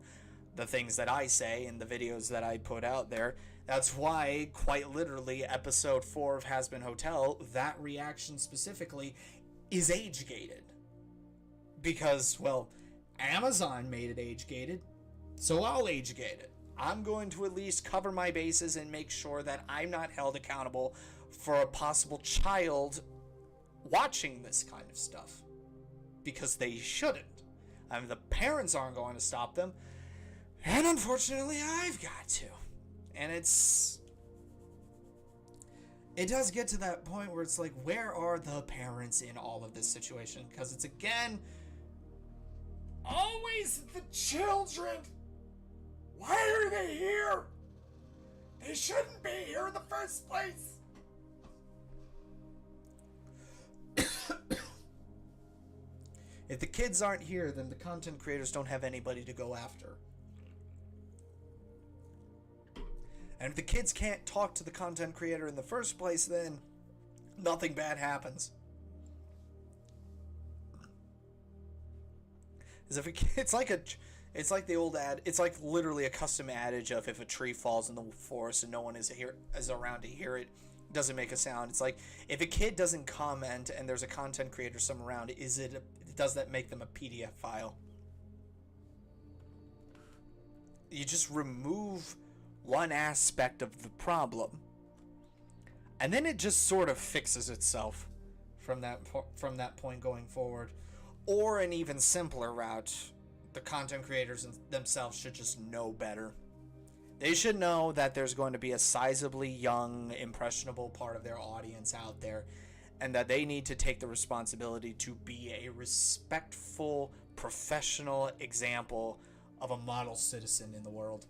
the things that I say and the videos that I put out there. That's why, quite literally, episode 4 of Has Been Hotel, that reaction specifically is age-gated. Because, well, Amazon made it age-gated, so I'll age-gate it. I'm going to at least cover my bases and make sure that I'm not held accountable for a possible child watching this kind of stuff. because they shouldn't. I mean, the parents aren't going to stop them, and unfortunately, I've got to. And it does get to that point where it's like, where are the parents in all of this situation? Because it's, again, always the children. Why are they here? They shouldn't be here in the first place. If the kids aren't here, then the content creators don't have anybody to go after. And if the kids can't talk to the content creator in the first place, then nothing bad happens. It's like the old ad. It's like literally a custom adage of if a tree falls in the forest and no one is around to hear it, doesn't make a sound. It's like if a kid doesn't comment and there's a content creator somewhere around, does that make them a PDF file? You just remove one aspect of the problem, and then it just sort of fixes itself from that point going forward. Or an even simpler route, the content creators themselves should just know better. They should know that there's going to be a sizably young, impressionable part of their audience out there, and that they need to take the responsibility to be a respectful, professional example of a model citizen in the world.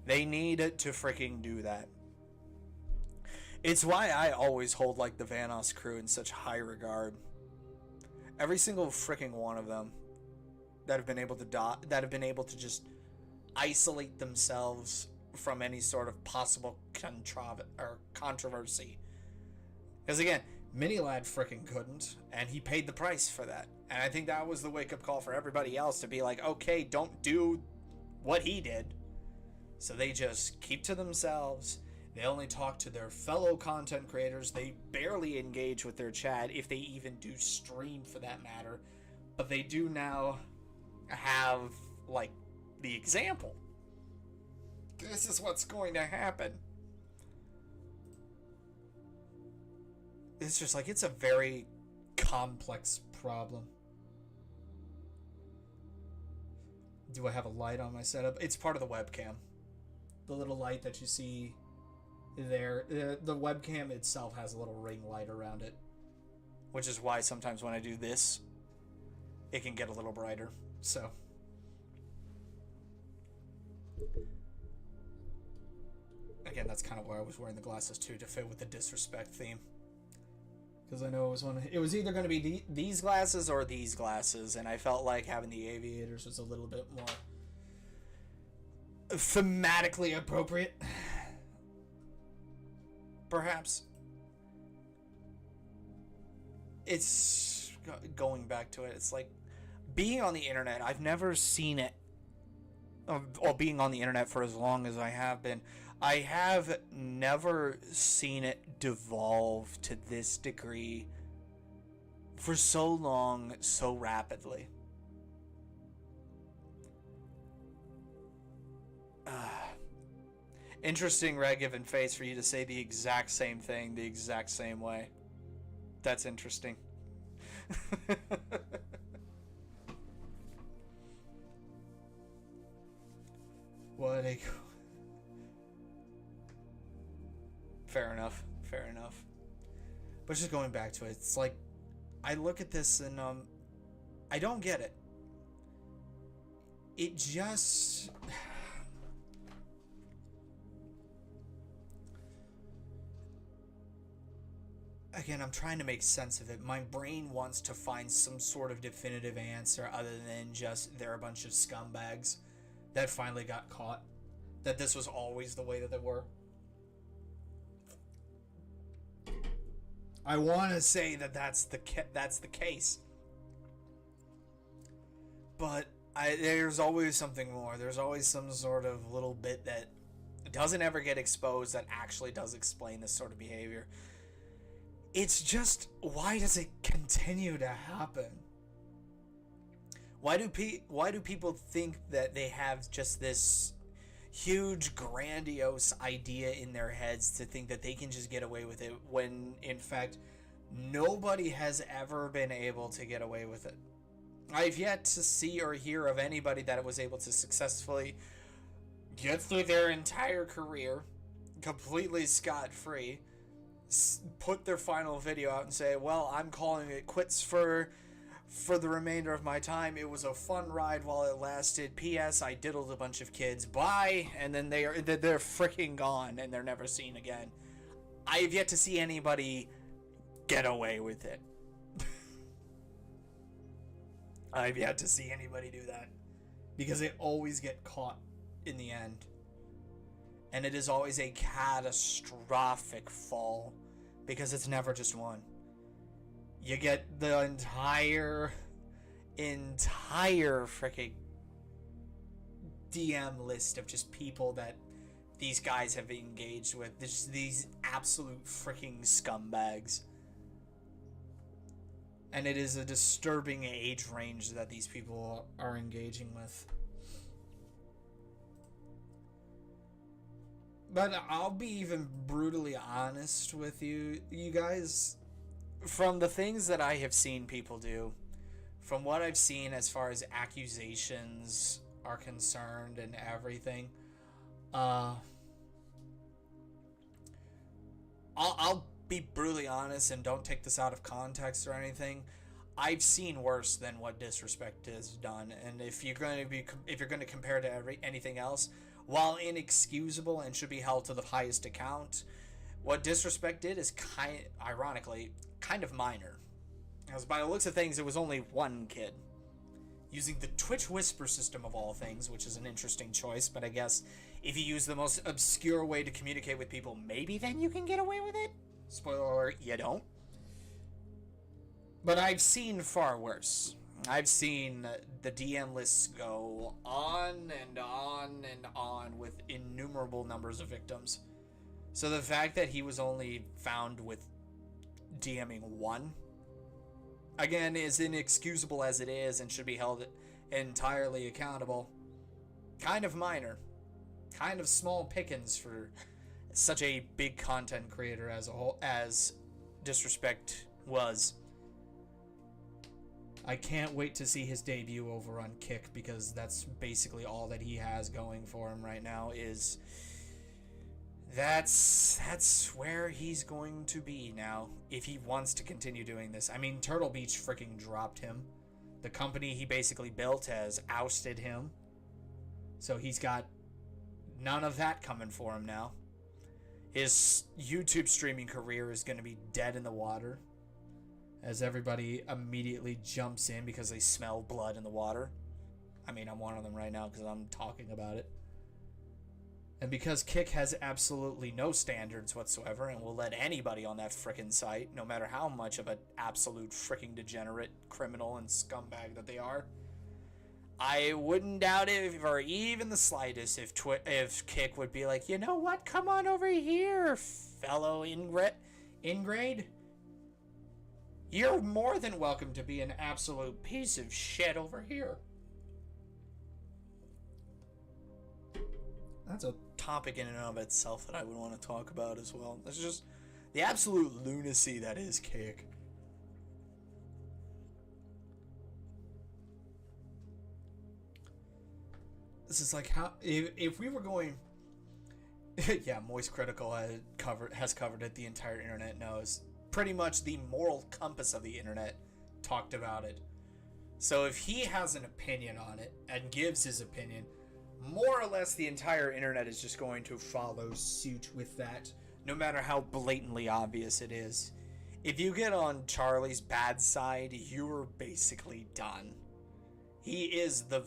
They need to freaking do that. It's why I always hold like the Vanoss crew in such high regard. Every single freaking one of them that have been able to just isolate themselves from any sort of possible controversy. Because again, Minilad freaking couldn't, and he paid the price for that. And I think that was the wake-up call for everybody else to be like, okay, don't do what he did. So they just keep to themselves. They only talk to their fellow content creators. They barely engage with their chat, if they even do stream for that matter. But they do now have, like, the example. This is what's going to happen. It's just like, it's a very complex problem. Do I have a light on my setup? It's part of the webcam. The little light that you see there, the webcam itself has a little ring light around it, which is why sometimes when I do this, it can get a little brighter. So again, that's kind of why I was wearing the glasses too, to fit with the disrespect theme, because I know it was either going to be these glasses or these glasses, and I felt like having the aviators was a little bit more thematically appropriate. Perhaps. It's going back to it. It's like being on the internet. I've never seen it, or being on the internet for as long as I have been, I have never seen it devolve to this degree for so long, so rapidly. Interesting, Red Given Face, for you to say the exact same thing the exact same way. That's interesting. What a... Fair enough. Fair enough. But just going back to it, it's like, I look at this and, I don't get it. It just... Again, I'm trying to make sense of it. My brain wants to find some sort of definitive answer other than just they're a bunch of scumbags that finally got caught. That this was always the way that they were. I want to say that that's the case. But there's always something more. There's always some sort of little bit that doesn't ever get exposed that actually does explain this sort of behavior. It's just, why does it continue to happen? Why do people think that they have just this huge, grandiose idea in their heads to think that they can just get away with it, when, in fact, Nobody has ever been able to get away with it. I've yet to see or hear of anybody that was able to successfully get through their entire career completely scot-free, put their final video out and say, well, I'm calling it quits for the remainder of my time. It was a fun ride while it lasted. P.S. I diddled a bunch of kids. Bye. And then they're freaking gone and they're never seen again. I have yet to see anybody get away with it. I've yet to see anybody do that, because they always get caught in the end. And it is always a catastrophic fall, because it's never just one. You get the entire freaking DM list of just people that these guys have engaged with. Just these absolute freaking scumbags. And it is a disturbing age range that these people are engaging with. But I'll be even brutally honest with you guys. From the things that I have seen people do, from what I've seen as far as accusations are concerned and everything, I'll be brutally honest and don't take this out of context or anything. I've seen worse than what Disrespect has done, and if you're going to compare to anything else, while inexcusable and should be held to the highest account, what Disrespect did is ironically kind of minor. As by the looks of things, it was only one kid using the Twitch Whisper system of all things, which is an interesting choice, but I guess if you use the most obscure way to communicate with people, maybe then you can get away with it. Spoiler alert, you don't. But I've seen far worse. I've seen the DM lists go on and on and on with innumerable numbers of victims. So the fact that he was only found with DMing one, again, is inexcusable as it is and should be held entirely accountable. Kind of minor. Kind of small pickings for such a big content creator as a whole, as Disrespect was. I can't wait to see his debut over on Kick, because that's basically all that he has going for him right now. Is that's where he's going to be now if he wants to continue doing this. I mean, Turtle Beach freaking dropped him. The company he basically built has ousted him. So he's got none of that coming for him now. His YouTube streaming career is going to be dead in the water, as everybody immediately jumps in because they smell blood in the water. I mean, I'm one of them right now because I'm talking about it. And because Kick has absolutely no standards whatsoever and will let anybody on that frickin' site, no matter how much of an absolute fricking degenerate criminal and scumbag that they are, I wouldn't doubt it for even the slightest if Kick would be like, you know what, come on over here, fellow ingrade. You're more than welcome to be an absolute piece of shit over here. That's a topic in and of itself that I would want to talk about as well. That's just the absolute lunacy that is Kick. This is like how if we were going, yeah, Moist Critical has covered it. The entire internet knows. Pretty much the moral compass of the internet talked about it. So if he has an opinion on it and gives his opinion, more or less the entire internet is just going to follow suit with that, no matter how blatantly obvious it is. If you get on Charlie's bad side, you're basically done. He is the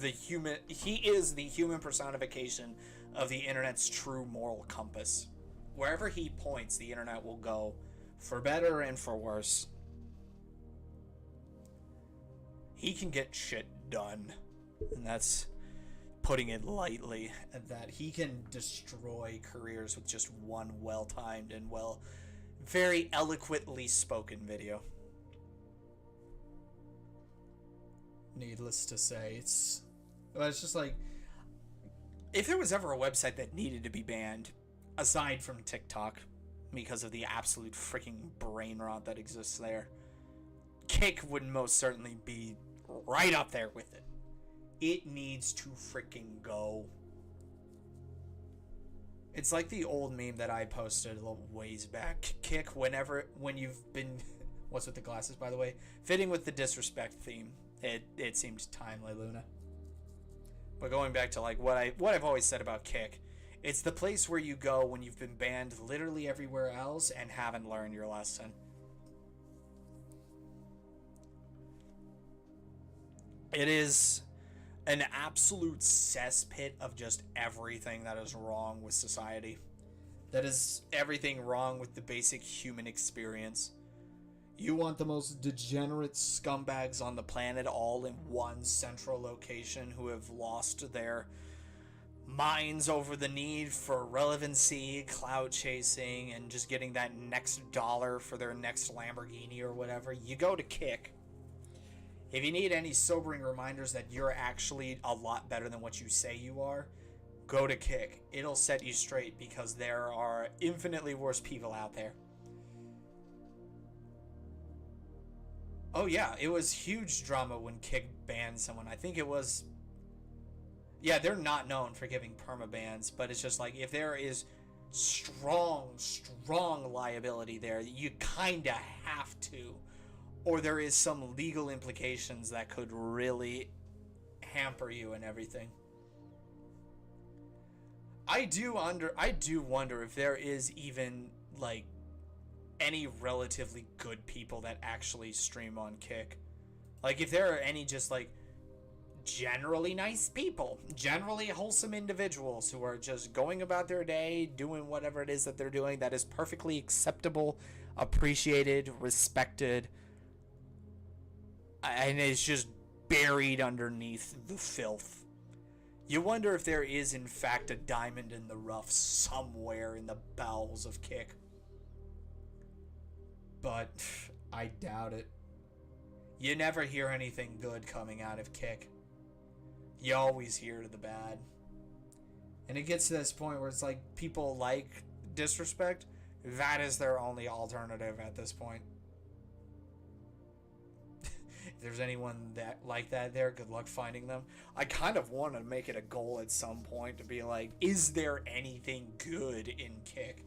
human personification of the internet's true moral compass. Wherever he points, the internet will go, for better and for worse. He can get shit done, and that's putting it lightly, and that he can destroy careers with just one well-timed and very eloquently spoken video. Needless to say, it's just like, if there was ever a website that needed to be banned, aside from TikTok, because of the absolute freaking brain rot that exists there. Kick would most certainly be right up there with it. It needs to freaking go. It's like the old meme that I posted a little ways back. Kick when you've been... What's with the glasses, by the way? Fitting with the disrespect theme. It seemed timely, Luna. But going back to like what I've always said about Kick, it's the place where you go when you've been banned literally everywhere else and haven't learned your lesson. It is an absolute cesspit of just everything that is wrong with society. That is everything wrong with the basic human experience. You want the most degenerate scumbags on the planet all in one central location who have lost their minds over the need for relevancy, clout chasing, and just getting that next dollar for their next Lamborghini or whatever. You go to Kick. If you need any sobering reminders that you're actually a lot better than what you say you are, go to Kick. It'll set you straight because there are infinitely worse people out there. Oh yeah, it was huge drama when Kick banned someone. I think it was... Yeah, they're not known for giving permabans, but it's just like, if there is strong liability there, you kinda have to. Or there is some legal implications that could really hamper you and everything. I do wonder if there is even, like, any relatively good people that actually stream on Kick. Like, if there are any just, like, generally nice people, generally wholesome individuals who are just going about their day, doing whatever it is that they're doing that is perfectly acceptable, appreciated, respected, and is just buried underneath the filth. You wonder if there is in fact a diamond in the rough somewhere in the bowels of Kick. But I doubt it. You never hear anything good coming out of Kick. You always hear the bad. And it gets to this point where it's like people like disrespect. That is their only alternative at this point. If there's anyone that like that there, good luck finding them. I kind of want to make it a goal at some point to be like, is there anything good in Kick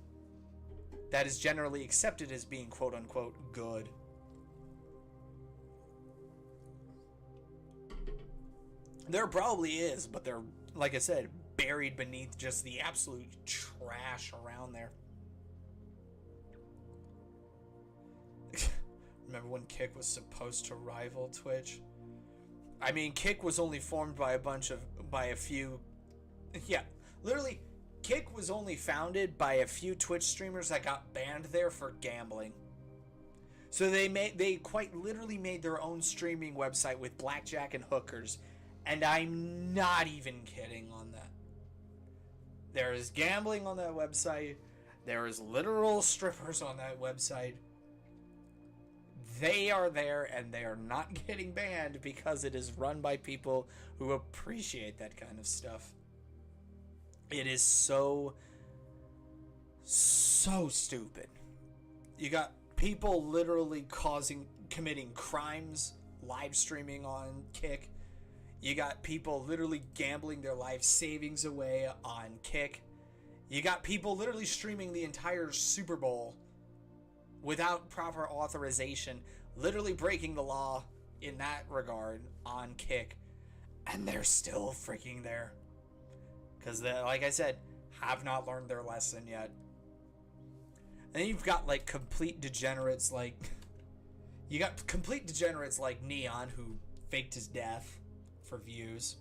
that is generally accepted as being quote unquote good? There probably is, but they're, like I said, buried beneath just the absolute trash around there. Remember when Kick was supposed to rival Twitch? I mean, Kick was only formed by a few... Yeah, literally, Kick was only founded by a few Twitch streamers that got banned there for gambling. So they quite literally made their own streaming website with blackjack and hookers. And I'm not even kidding on that. There is gambling on that website. There is literal strippers on that website. They are there and they are not getting banned because it is run by people who appreciate that kind of stuff. It is so stupid. You got people literally committing crimes, live streaming on Kick. You got people literally gambling their life savings away on Kick. You got people literally streaming the entire Super Bowl without proper authorization, literally breaking the law in that regard on Kick. And they're still freaking there. Because, like I said, have not learned their lesson yet. And then you've got, like, complete degenerates like... You got complete degenerates like Neon, who faked his death for views,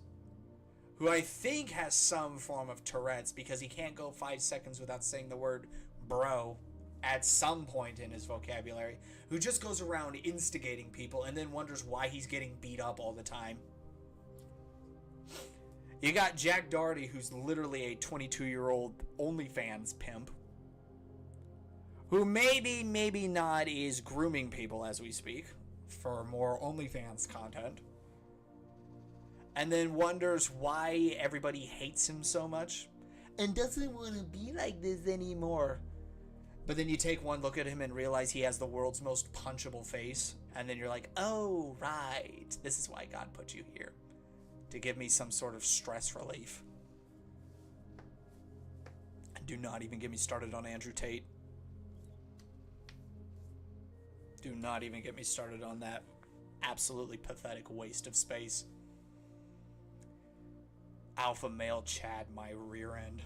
who I think has some form of Tourette's because he can't go 5 seconds without saying the word bro at some point in his vocabulary, who just goes around instigating people and then wonders why he's getting beat up all the time. You got Jack Doherty, who's literally a 22-year-old OnlyFans pimp, who maybe not is grooming people as we speak for more OnlyFans content, and then wonders why everybody hates him so much and doesn't want to be like this anymore. But then you take one look at him and realize he has the world's most punchable face. And then you're like, oh, right. This is why God put you here. To give me some sort of stress relief. And do not even get me started on Andrew Tate. Do not even get me started on that absolutely pathetic waste of space. Alpha male Chad my rear end.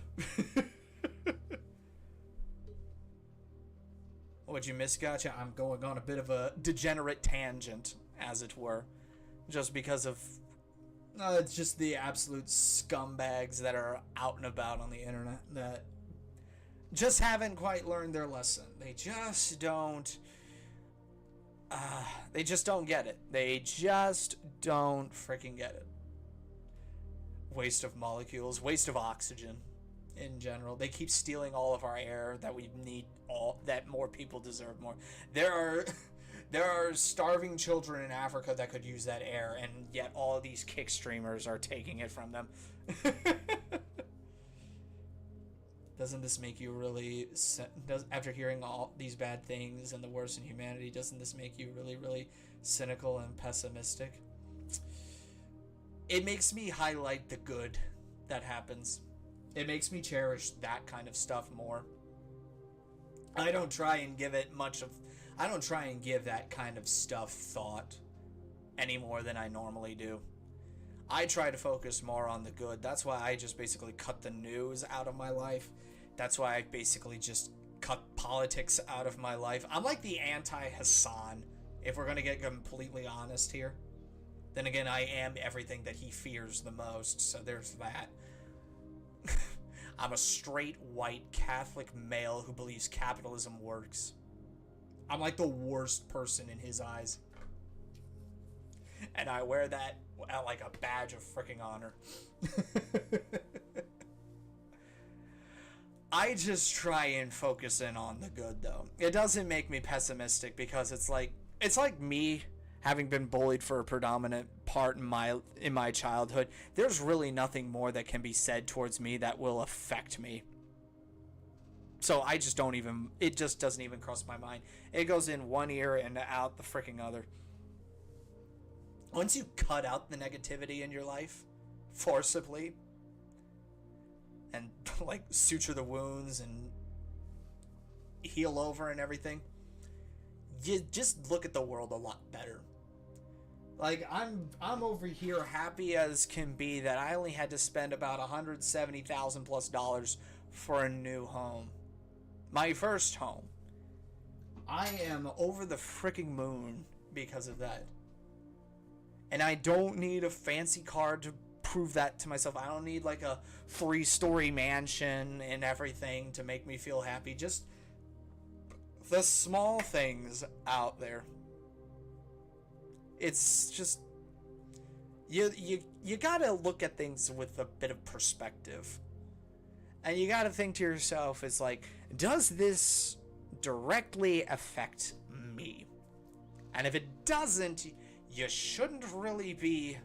What'd you miss, Gotcha? I'm going on a bit of a degenerate tangent, as it were. Just because of... it's just the absolute scumbags that are out and about on the internet that just haven't quite learned their lesson. They just don't... they just don't get it. They just don't freaking get it. Waste of molecules, waste of oxygen in general. They keep stealing all of our air that we need, all that more people deserve more. There are starving children in Africa that could use that air, and yet all of these kick streamers are taking it from them. Doesn't this make you really, after hearing all these bad things and the worst in humanity, doesn't this make you really, really cynical and pessimistic? It makes me highlight the good that happens. It makes me cherish that kind of stuff more. I don't try and give that kind of stuff thought any more than I normally do. I try to focus more on the good. That's why I just basically cut the news out of my life. That's why I basically just cut politics out of my life. I'm like the anti-Hassan, if we're going to get completely honest here. Then again, I am everything that he fears the most, so there's that. I'm a straight, white, Catholic male who believes capitalism works. I'm like the worst person in his eyes. And I wear that like a badge of freaking honor. I just try and focus in on the good, though. It doesn't make me pessimistic because it's like me having been bullied for a predominant part in my childhood. There's really nothing more that can be said towards me that will affect me. So it just doesn't even cross my mind. It goes in one ear and out the freaking other. Once you cut out the negativity in your life forcibly and like suture the wounds and heal over and everything, you just look at the world a lot better. Like I'm over here happy as can be that I only had to spend about $170,000 plus for a new home. My first home. I am over the freaking moon because of that. And I don't need a fancy car to prove that to myself. I don't need like a 3-story mansion and everything to make me feel happy. Just the small things out there. It's just you gotta look at things with a bit of perspective. And you gotta think to yourself, it's like, does this directly affect me? And if it doesn't, you shouldn't really be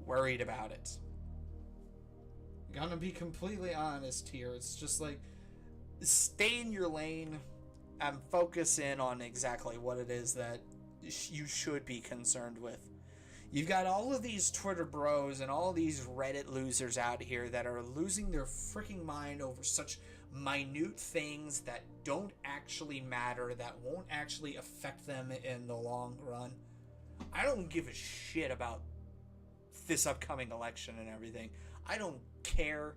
worried about it. Gonna be completely honest here. It's just like, stay in your lane and focus in on exactly what it is that you should be concerned with. You've got all of these Twitter bros and all these Reddit losers out here that are losing their freaking mind over such minute things that don't actually matter, that won't actually affect them in the long run. I don't give a shit about this upcoming election and everything. I don't care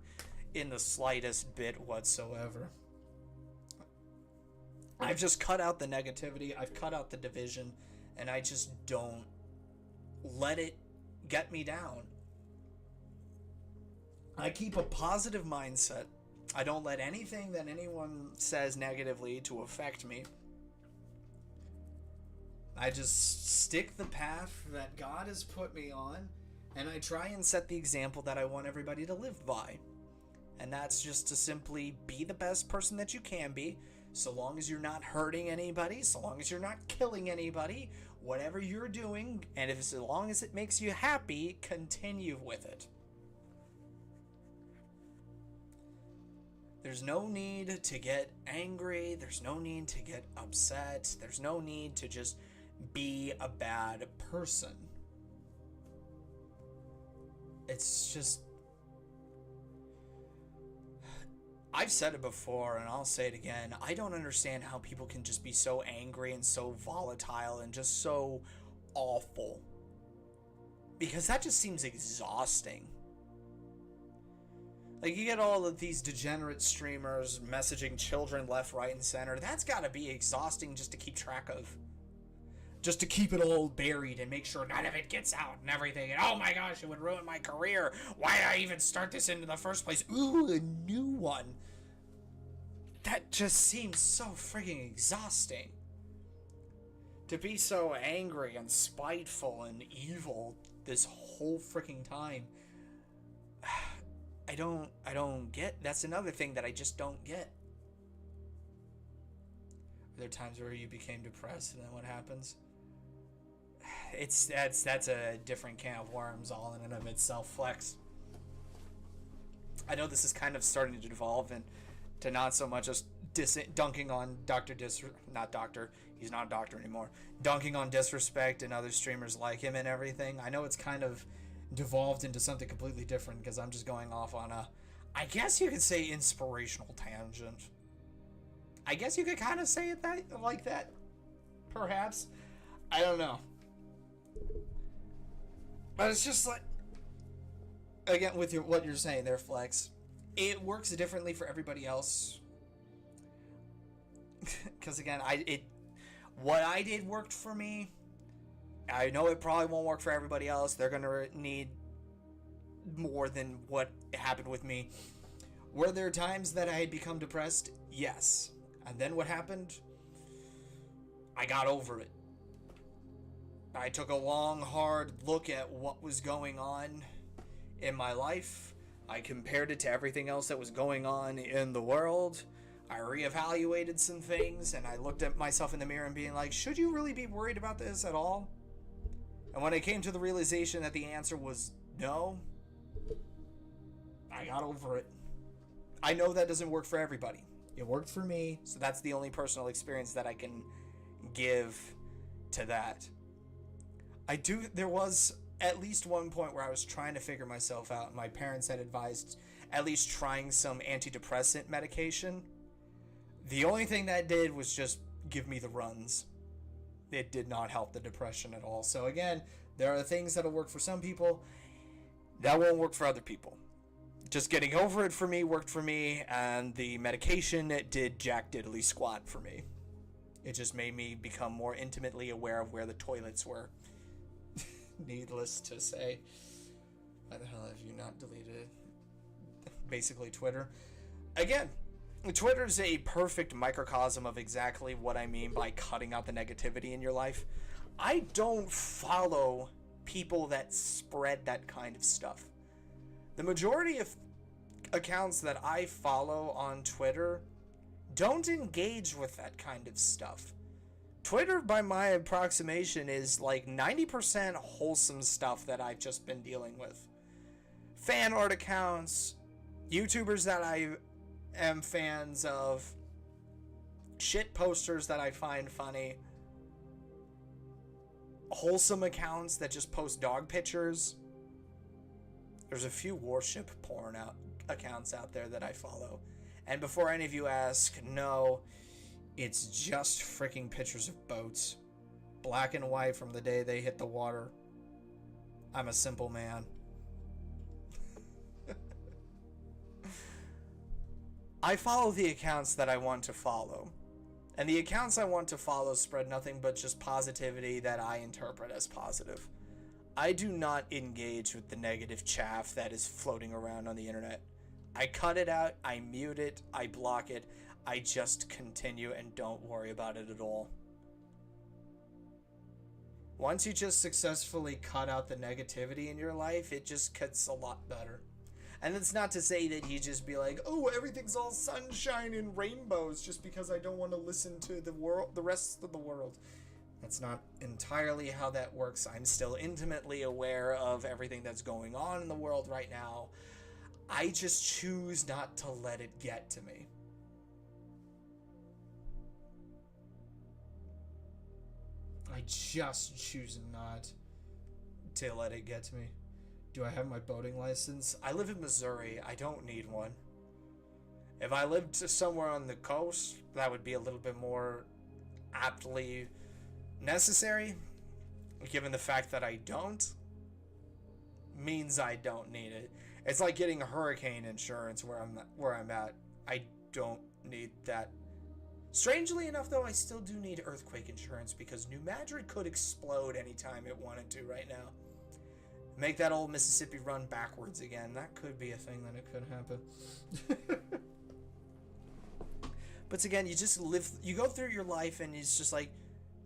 in the slightest bit whatsoever. I've just cut out the negativity, I've cut out the division, and I just don't let it get me down. I keep a positive mindset. I don't let anything that anyone says negatively to affect me. I just stick the path that God has put me on, and I try and set the example that I want everybody to live by. And that's just to simply be the best person that you can be, so long as you're not hurting anybody, so long as you're not killing anybody, whatever you're doing, and as long as it makes you happy, continue with it. There's no need to get angry. There's no need to get upset. There's no need to just be a bad person. It's just... I've said it before, and I'll say it again. I don't understand how people can just be so angry and so volatile and just so awful. Because that just seems exhausting. Like, you get all of these degenerate streamers messaging children left, right, and center. That's gotta be exhausting just to keep track of. Just to keep it all buried and make sure none of it gets out and everything. And oh my gosh, it would ruin my career. Why did I even start this in the first place? Ooh, a new one. That just seems so freaking exhausting. To be so angry and spiteful and evil this whole freaking time. I don't get. That's another thing that I just don't get. Are there times where you became depressed and then what happens? That's a different can of worms all in and of itself, Flex. I know this is kind of starting to devolve into not so much just dunking on not Doctor, he's not a doctor anymore, dunking on disrespect and other streamers like him and everything. I know it's kind of devolved into something completely different because I'm just going off on a, I guess you could say, inspirational tangent. I guess you could kind of say it like that, perhaps. I don't know. But it's just like, again, with what you're saying there, Flex, it works differently for everybody else. Because again, what I did worked for me. I know it probably won't work for everybody else. They're gonna need more than what happened with me. Were there times that I had become depressed? Yes. And then what happened? I got over it. I took a long, hard look at what was going on in my life. I compared it to everything else that was going on in the world. I reevaluated some things, and I looked at myself in the mirror and being like, should you really be worried about this at all? And when I came to the realization that the answer was no, I got over it. I know that doesn't work for everybody. It worked for me, so that's the only personal experience that I can give to that. There was at least one point where I was trying to figure myself out. My parents had advised at least trying some antidepressant medication. The only thing that did was just give me the runs. It did not help the depression at all. So again, there are things that'll work for some people that won't work for other people. Just getting over it for me worked for me, and the medication did jack diddly squat for me. It just made me become more intimately aware of where the toilets were. Needless to say. Why the hell have you not deleted basically Twitter? Again, Twitter's a perfect microcosm of exactly what I mean by cutting out the negativity in your life. I don't follow people that spread that kind of stuff. The majority of accounts that I follow on Twitter don't engage with that kind of stuff. Twitter, by my approximation, is like 90% wholesome stuff that I've just been dealing with. Fan art accounts, YouTubers that I am fans of, shit posters that I find funny, wholesome accounts that just post dog pictures. There's a few warship porn accounts out there that I follow. And before any of you ask, no, it's just freaking pictures of boats. Black and white from the day they hit the water. I'm a simple man. I follow the accounts that I want to follow. And the accounts I want to follow spread nothing but just positivity that I interpret as positive. I do not engage with the negative chaff that is floating around on the internet. I cut it out, I mute it, I block it, I just continue and don't worry about it at all. Once you just successfully cut out the negativity in your life, it just gets a lot better. And it's not to say that you just be like, oh, everything's all sunshine and rainbows just because I don't want to listen to the rest of the world. That's not entirely how that works. I'm still intimately aware of everything that's going on in the world right now. I just choose not to let it get to me. I just choose not to let it get to me. Do I have my boating license? I live in Missouri. I don't need one. If I lived somewhere on the coast, that would be a little bit more aptly necessary. Given the fact that I don't, means I don't need it. It's like getting hurricane insurance where I'm at. I don't need that. Strangely enough, though, I still do need earthquake insurance because New Madrid could explode anytime it wanted to right now. Make that old Mississippi run backwards again. That could be a thing that it could happen. But again, you just live, you go through your life and it's just like,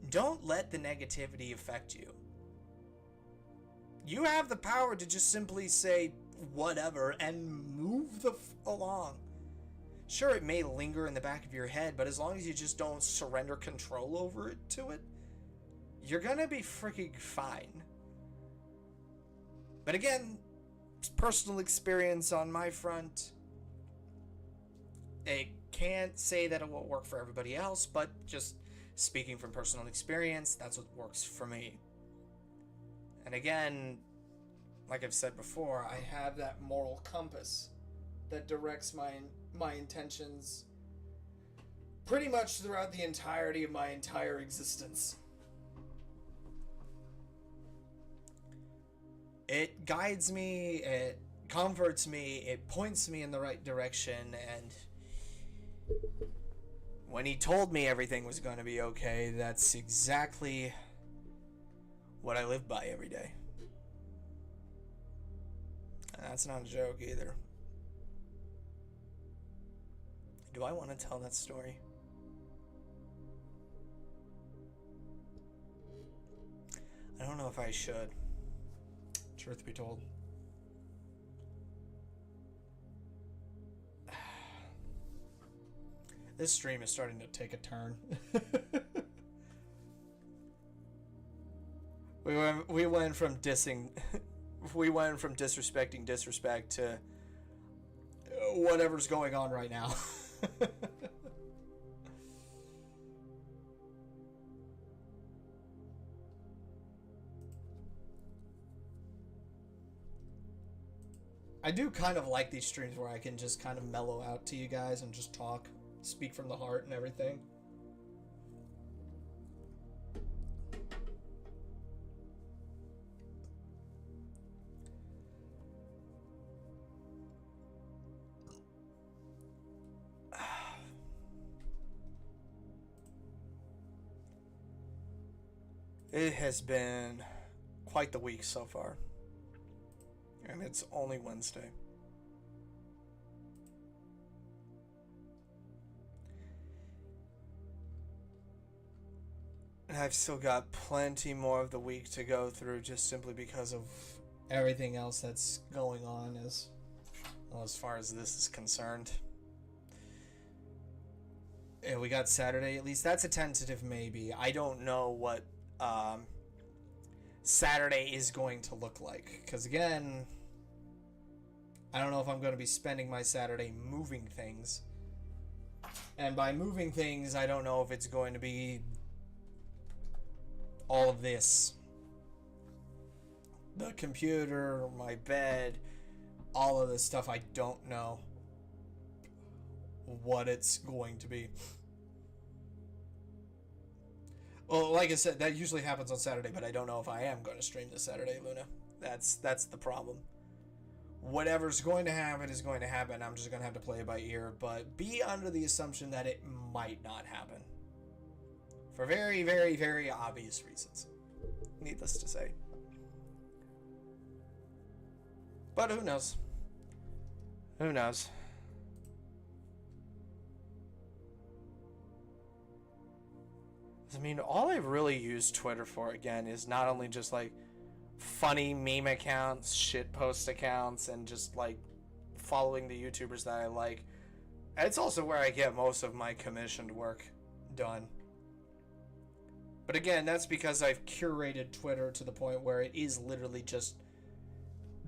don't let the negativity affect you. You have the power to just simply say whatever and move along. Sure, it may linger in the back of your head, but as long as you just don't surrender control over it to it, you're gonna be freaking fine. But again, personal experience on my front. I can't say that it will work for everybody else, but just speaking from personal experience, that's what works for me. And again, like I've said before, I have that moral compass that directs my intentions pretty much throughout the entirety of my entire existence. It guides me, it comforts me, it points me in the right direction, and when he told me everything was going to be okay, that's exactly what I live by every day. And that's not a joke either. Do I want to tell that story? I don't know if I should. Truth be told. This stream is starting to take a turn. we went from disrespecting disrespect to whatever's going on right now. I do kind of like these streams where I can just kind of mellow out to you guys and just talk, speak from the heart and everything. It has been quite the week so far. And it's only Wednesday. And I've still got plenty more of the week to go through just simply because of everything else that's going on as far as this is concerned. Yeah, we got Saturday, at least that's a tentative maybe. I don't know what Saturday is going to look like. Because again, I don't know if I'm going to be spending my Saturday moving things. And by moving things, I don't know if it's going to be all of this. The computer, my bed, all of this stuff, I don't know what it's going to be. Well, like I said, that usually happens on Saturday, but I don't know if I am going to stream this Saturday, Luna. That's the problem. Whatever's going to happen is going to happen. I'm just going to have to play it by ear, but be under the assumption that it might not happen. For very, very, very obvious reasons. Needless to say. But who knows? Who knows? I mean, all I've really used Twitter for, again, is not only just, like, funny meme accounts, shitpost accounts, and just, like, following the YouTubers that I like. It's also where I get most of my commissioned work done. But again, that's because I've curated Twitter to the point where it is literally just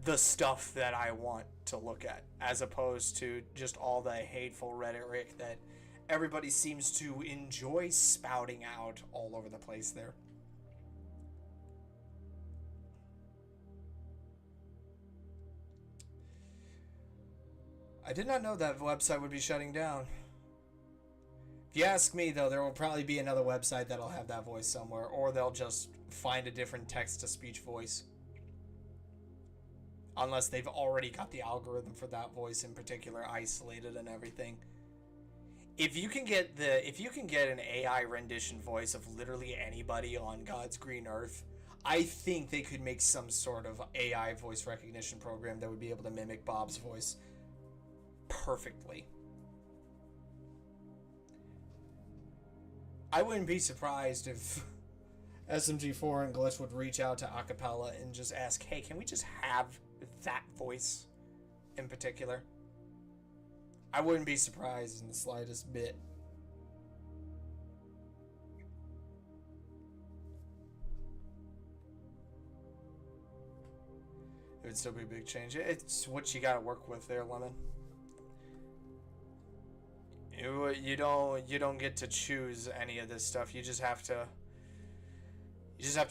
the stuff that I want to look at, as opposed to just all the hateful rhetoric that everybody seems to enjoy spouting out all over the place there. I did not know that website would be shutting down. If you ask me, though, there will probably be another website that'll have that voice somewhere, or they'll just find a different text-to-speech voice. Unless they've already got the algorithm for that voice in particular isolated and everything. If you can get an AI rendition voice of literally anybody on God's green earth, I think they could make some sort of AI voice recognition program that would be able to mimic Bob's voice perfectly. I wouldn't be surprised if SMG4 and Glitch would reach out to Acapella and just ask, hey, can we just have that voice in particular? I wouldn't be surprised in the slightest bit. It would still be a big change. It's what you gotta work with there, Lemon. You don't get to choose any of this stuff. You just have to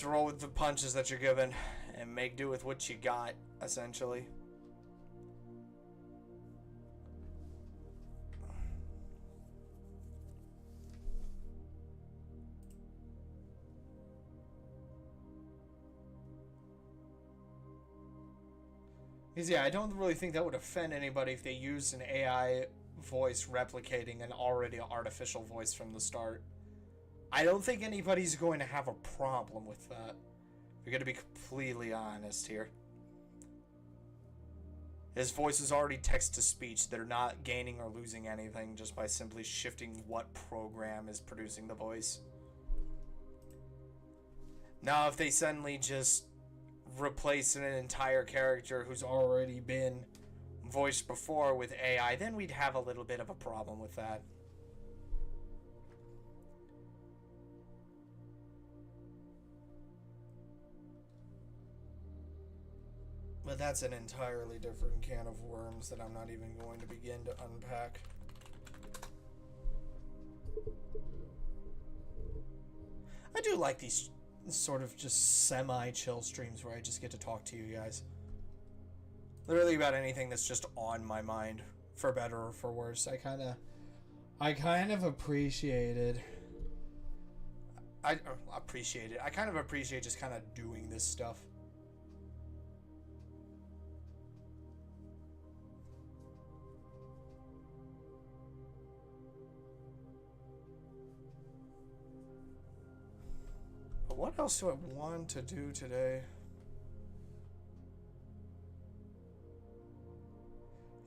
roll with the punches that you're given and make do with what you got, essentially. Because, yeah, I don't really think that would offend anybody if they used an AI voice replicating an already artificial voice from the start. I don't think anybody's going to have a problem with that. We're going to be completely honest here. His voice is already text-to-speech. They're not gaining or losing anything just by simply shifting what program is producing the voice. Now, if they suddenly just replace an entire character who's already been voiced before with AI, then we'd have a little bit of a problem with that. But that's an entirely different can of worms that I'm not even going to begin to unpack. I do like these sort of just semi-chill streams where I just get to talk to you guys. Literally about anything that's just on my mind, for better or for worse. I kind of appreciate it. I kind of appreciate just kind of doing this stuff. But what else do I want to do today?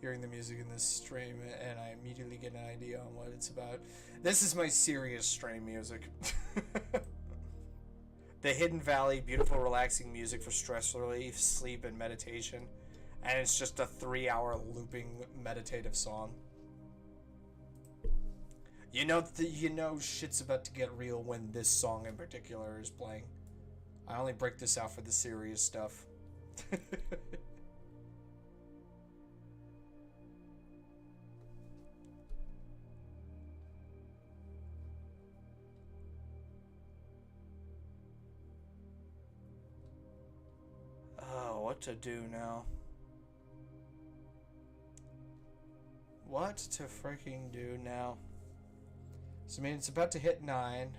Hearing the music in this stream, and I immediately get an idea on what it's about. This is my serious stream music. The Hidden Valley, beautiful relaxing music for stress relief, sleep, and meditation. And it's just a 3-hour looping meditative song. You know shit's about to get real when this song in particular is playing. I only break this out for the serious stuff. Oh, what to do now? What to freaking do now? So, I mean, it's about to hit 9,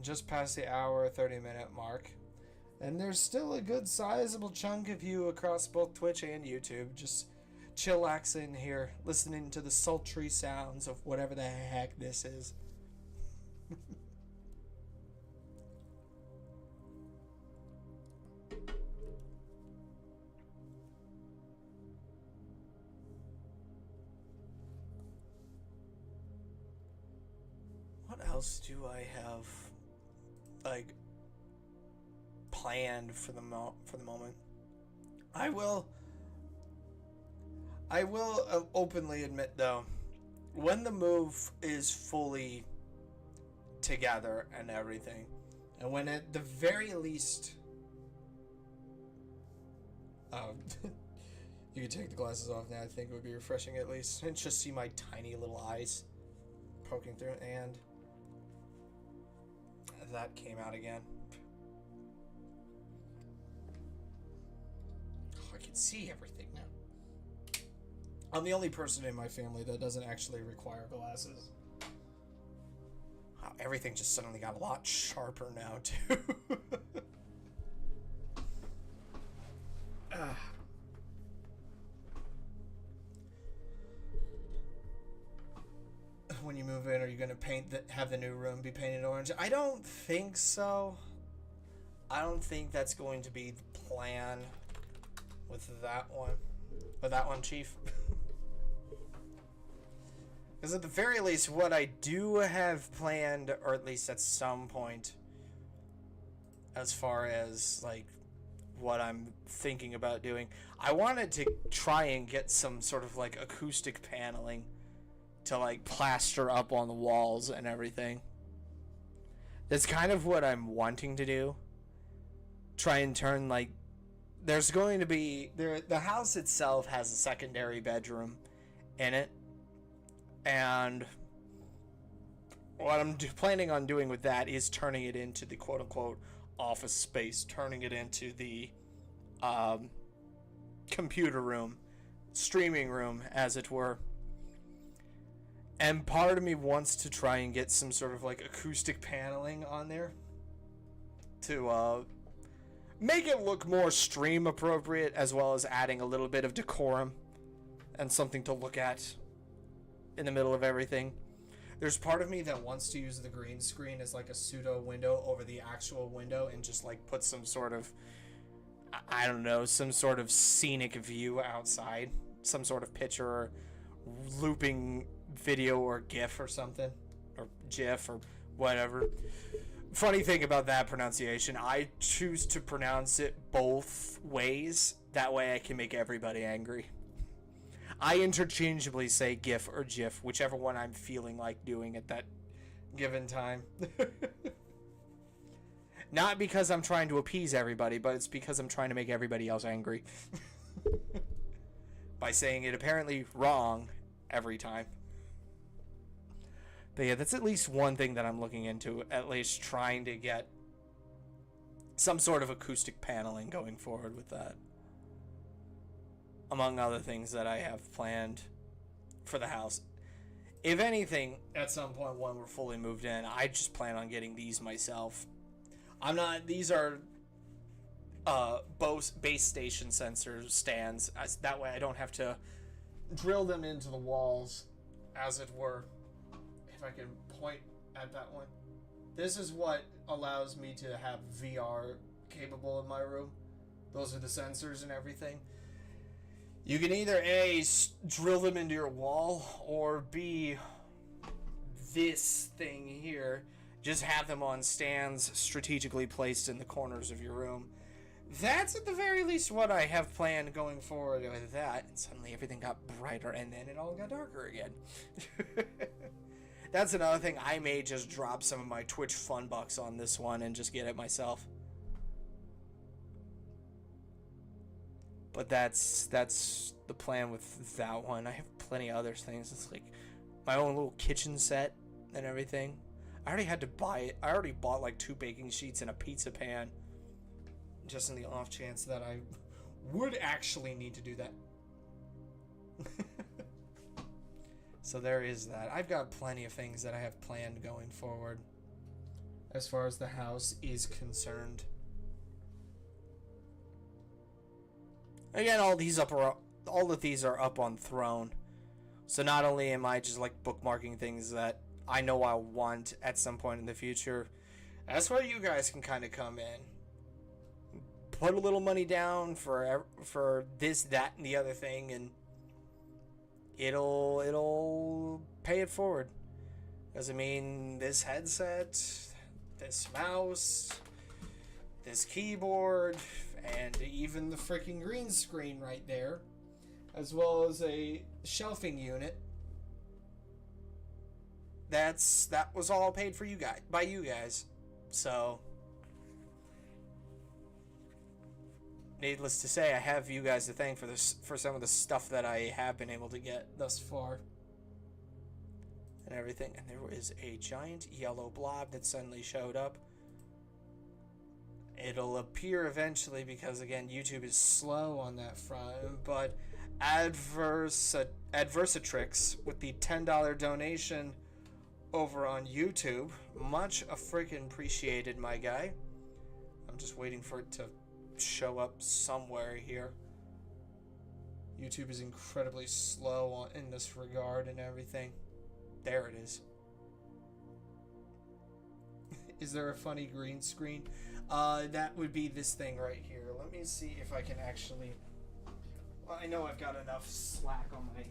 just past the hour 30-minute mark, and there's still a good sizable chunk of you across both Twitch and YouTube just chillaxing here, listening to the sultry sounds of whatever the heck this is. What else do I have, like, planned for the moment? I will openly admit, though, when the move is fully together and everything, and when at the very least You could take the glasses off now. I think it would be refreshing at least. And just see my tiny little eyes poking through. And that came out again. Oh, I can see everything now. I'm the only person in my family that doesn't actually require glasses. Wow, everything just suddenly got a lot sharper now, too. When you move in, are you going to have the new room be painted orange? I don't think so. I don't think that's going to be the plan with that one. With that one, Chief. Because at the very least, what I do have planned, or at least at some point, as far as, like, what I'm thinking about doing, I wanted to try and get some sort of, like, acoustic paneling to, like, plaster up on the walls and everything. That's kind of what I'm wanting to do. Try and turn, like, there's going to be, the house itself has a secondary bedroom in it. And what I'm planning on doing with that is turning it into the quote-unquote office space, turning it into the computer room, streaming room, as it were. And part of me wants to try and get some sort of, like, acoustic paneling on there to make it look more stream appropriate, as well as adding a little bit of decorum and something to look at in the middle of everything. There's part of me that wants to use the green screen as like a pseudo window over the actual window and just like put some sort of, I don't know, some sort of scenic view outside, some sort of picture or looping video or GIF or something, or GIF or whatever. Funny thing about that pronunciation, I choose to pronounce it both ways. That way I can make everybody angry. I interchangeably say GIF or GIF, whichever one I'm feeling like doing at that given time. Not because I'm trying to appease everybody, but it's because I'm trying to make everybody else angry. By saying it apparently wrong every time. But yeah, that's at least one thing that I'm looking into, at least trying to get some sort of acoustic paneling going forward with that. Among other things that I have planned for the house. If anything, at some point when we're fully moved in, I just plan on getting these myself. These are base station sensor stands. That way I don't have to drill them into the walls, as it were. If I can point at that one. This is what allows me to have VR capable in my room. Those are the sensors and everything. You can either A, drill them into your wall, or B, this thing here, just have them on stands strategically placed in the corners of your room. That's at the very least what I have planned going forward with that. And suddenly everything got brighter, and then it all got darker again. That's another thing. I may just drop some of my Twitch fun bucks on this one and just get it myself. But that's the plan with that one. I have plenty of other things. It's like my own little kitchen set and everything. I already had to buy it. I already bought like 2 baking sheets and a pizza pan. Just in the off chance that I would actually need to do that. So there is that. I've got plenty of things that I have planned going forward as far as the house is concerned. Again, all of these are up on Throne. So not only am I just like bookmarking things that I know I'll want at some point in the future, that's where you guys can kind of come in. Put a little money down for this, that, and the other thing, and it'll pay it forward. Does it mean this headset, this mouse, this keyboard, and even the freaking green screen right there, as well as a shelving unit. That was all paid for by you guys. So needless to say, I have you guys to thank for this, for some of the stuff that I have been able to get thus far. And everything. And there is a giant yellow blob that suddenly showed up. It'll appear eventually because, again, YouTube is slow on that front. But Adversatrix with the $10 donation over on YouTube. Much freaking appreciated, my guy. I'm just waiting for it to show up somewhere here. YouTube is incredibly slow in this regard and everything. There it is. Is there a funny green screen? That would be this thing right here. Let me see if I can actually... Well, I know I've got enough slack on my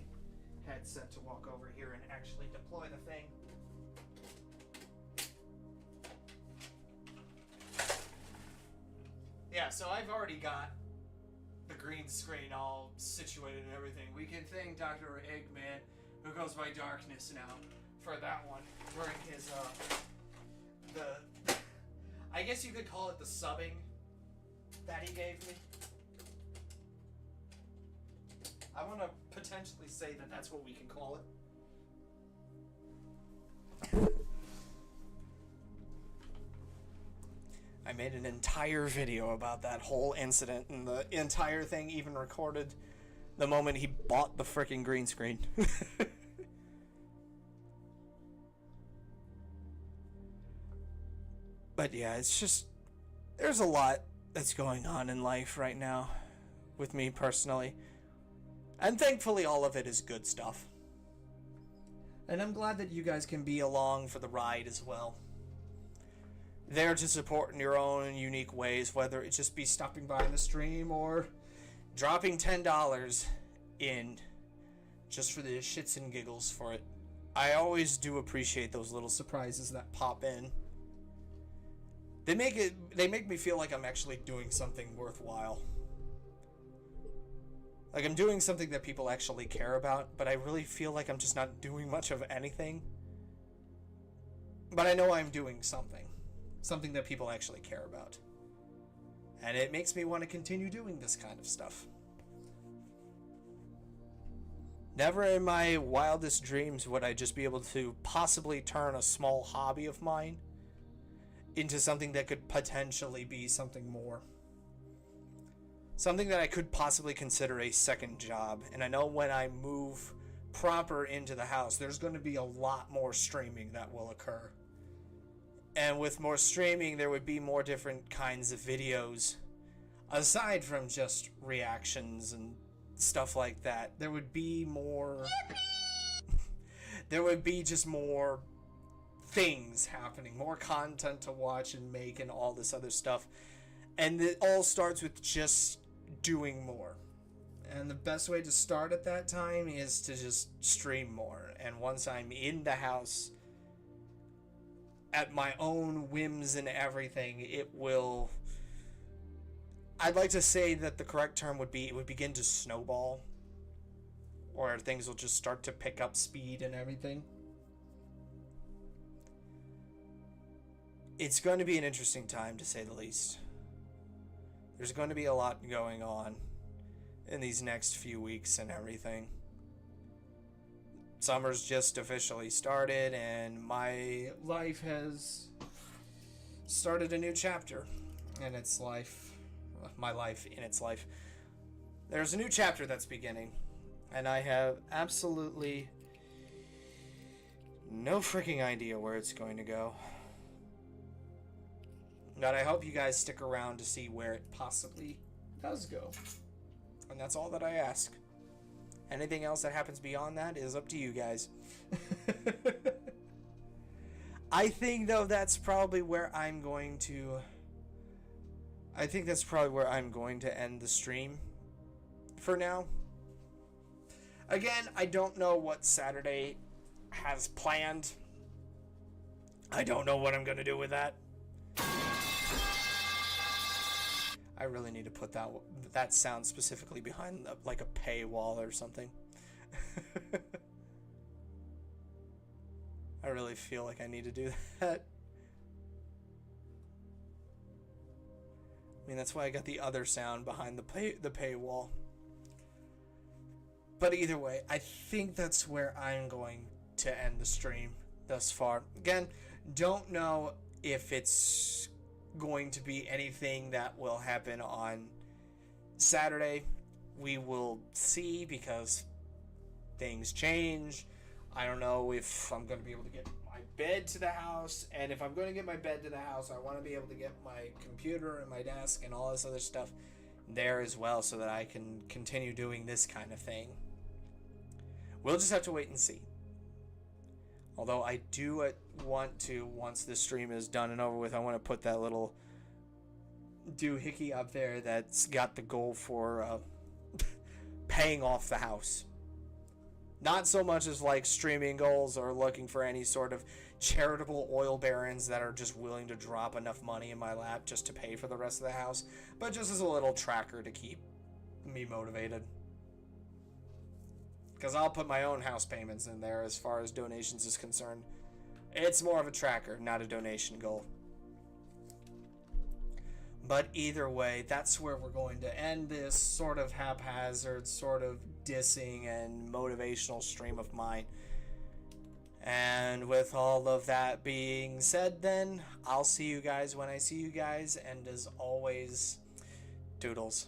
headset to walk over here and actually deploy the thing. Yeah, so I've already got the green screen all situated and everything. We can thank Dr. Eggman, who goes by Darkness now, for that one. During his, I guess you could call it the subbing that he gave me. I want to potentially say that that's what we can call it. I made an entire video about that whole incident, and the entire thing even recorded the moment he bought the frickin' green screen. But yeah, it's just, there's a lot that's going on in life right now with me personally. And thankfully all of it is good stuff. And I'm glad that you guys can be along for the ride as well. There to support in your own unique ways, whether it just be stopping by in the stream or dropping $10 in just for the shits and giggles for it. I always do appreciate those little surprises that pop in. They make me feel like I'm actually doing something worthwhile. Like I'm doing something that people actually care about, but I really feel like I'm just not doing much of anything. But I know I'm doing something. Something that people actually care about. And it makes me want to continue doing this kind of stuff. Never in my wildest dreams would I just be able to possibly turn a small hobby of mine into something that could potentially be something more. Something that I could possibly consider a second job. And I know when I move proper into the house, there's going to be a lot more streaming that will occur. And with more streaming, there would be more different kinds of videos. Aside from just reactions and stuff like that, there would be more... there would be just more things happening. More content to watch and make and all this other stuff. And it all starts with just doing more. And the best way to start at that time is to just stream more. And once I'm in the house... at my own whims and everything, it will... I'd like to say that the correct term would be, it would begin to snowball. Or things will just start to pick up speed and everything. It's going to be an interesting time, to say the least. There's going to be a lot going on in these next few weeks and everything. Summer's just officially started, and my life has started a new chapter in its life. My life in its life. There's a new chapter that's beginning, and I have absolutely no freaking idea where it's going to go. But I hope you guys stick around to see where it possibly does go. And that's all that I ask. Anything else that happens beyond that is up to you guys. I think, though, that's probably where I'm going to... I think that's probably where I'm going to end the stream for now. Again, I don't know what Saturday has planned. I don't know what I'm going to do with that. I really need to put that sound specifically behind like a paywall or something. I really feel like I need to do that. I mean, that's why I got the other sound behind the paywall. But either way, I think that's where I'm going to end the stream thus far. Again, don't know if it's going to be anything that will happen on Saturday. We will see, because things change. I don't know if I'm going to be able to get my bed to the house, and if I'm going to get my bed to the house, I want to be able to get my computer and my desk and all this other stuff there as well, so that I can continue doing this kind of thing. We'll just have to wait and see. Although I do want to, once this stream is done and over with, I want to put that little doohickey up there that's got the goal for paying off the house. Not so much as like streaming goals or looking for any sort of charitable oil barons that are just willing to drop enough money in my lap just to pay for the rest of the house, but just as a little tracker to keep me motivated. Because I'll put my own house payments in there as far as donations is concerned. It's more of a tracker, not a donation goal. But either way, that's where we're going to end this sort of haphazard, sort of dissing and motivational stream of mine. And with all of that being said, then, I'll see you guys when I see you guys. And as always, doodles.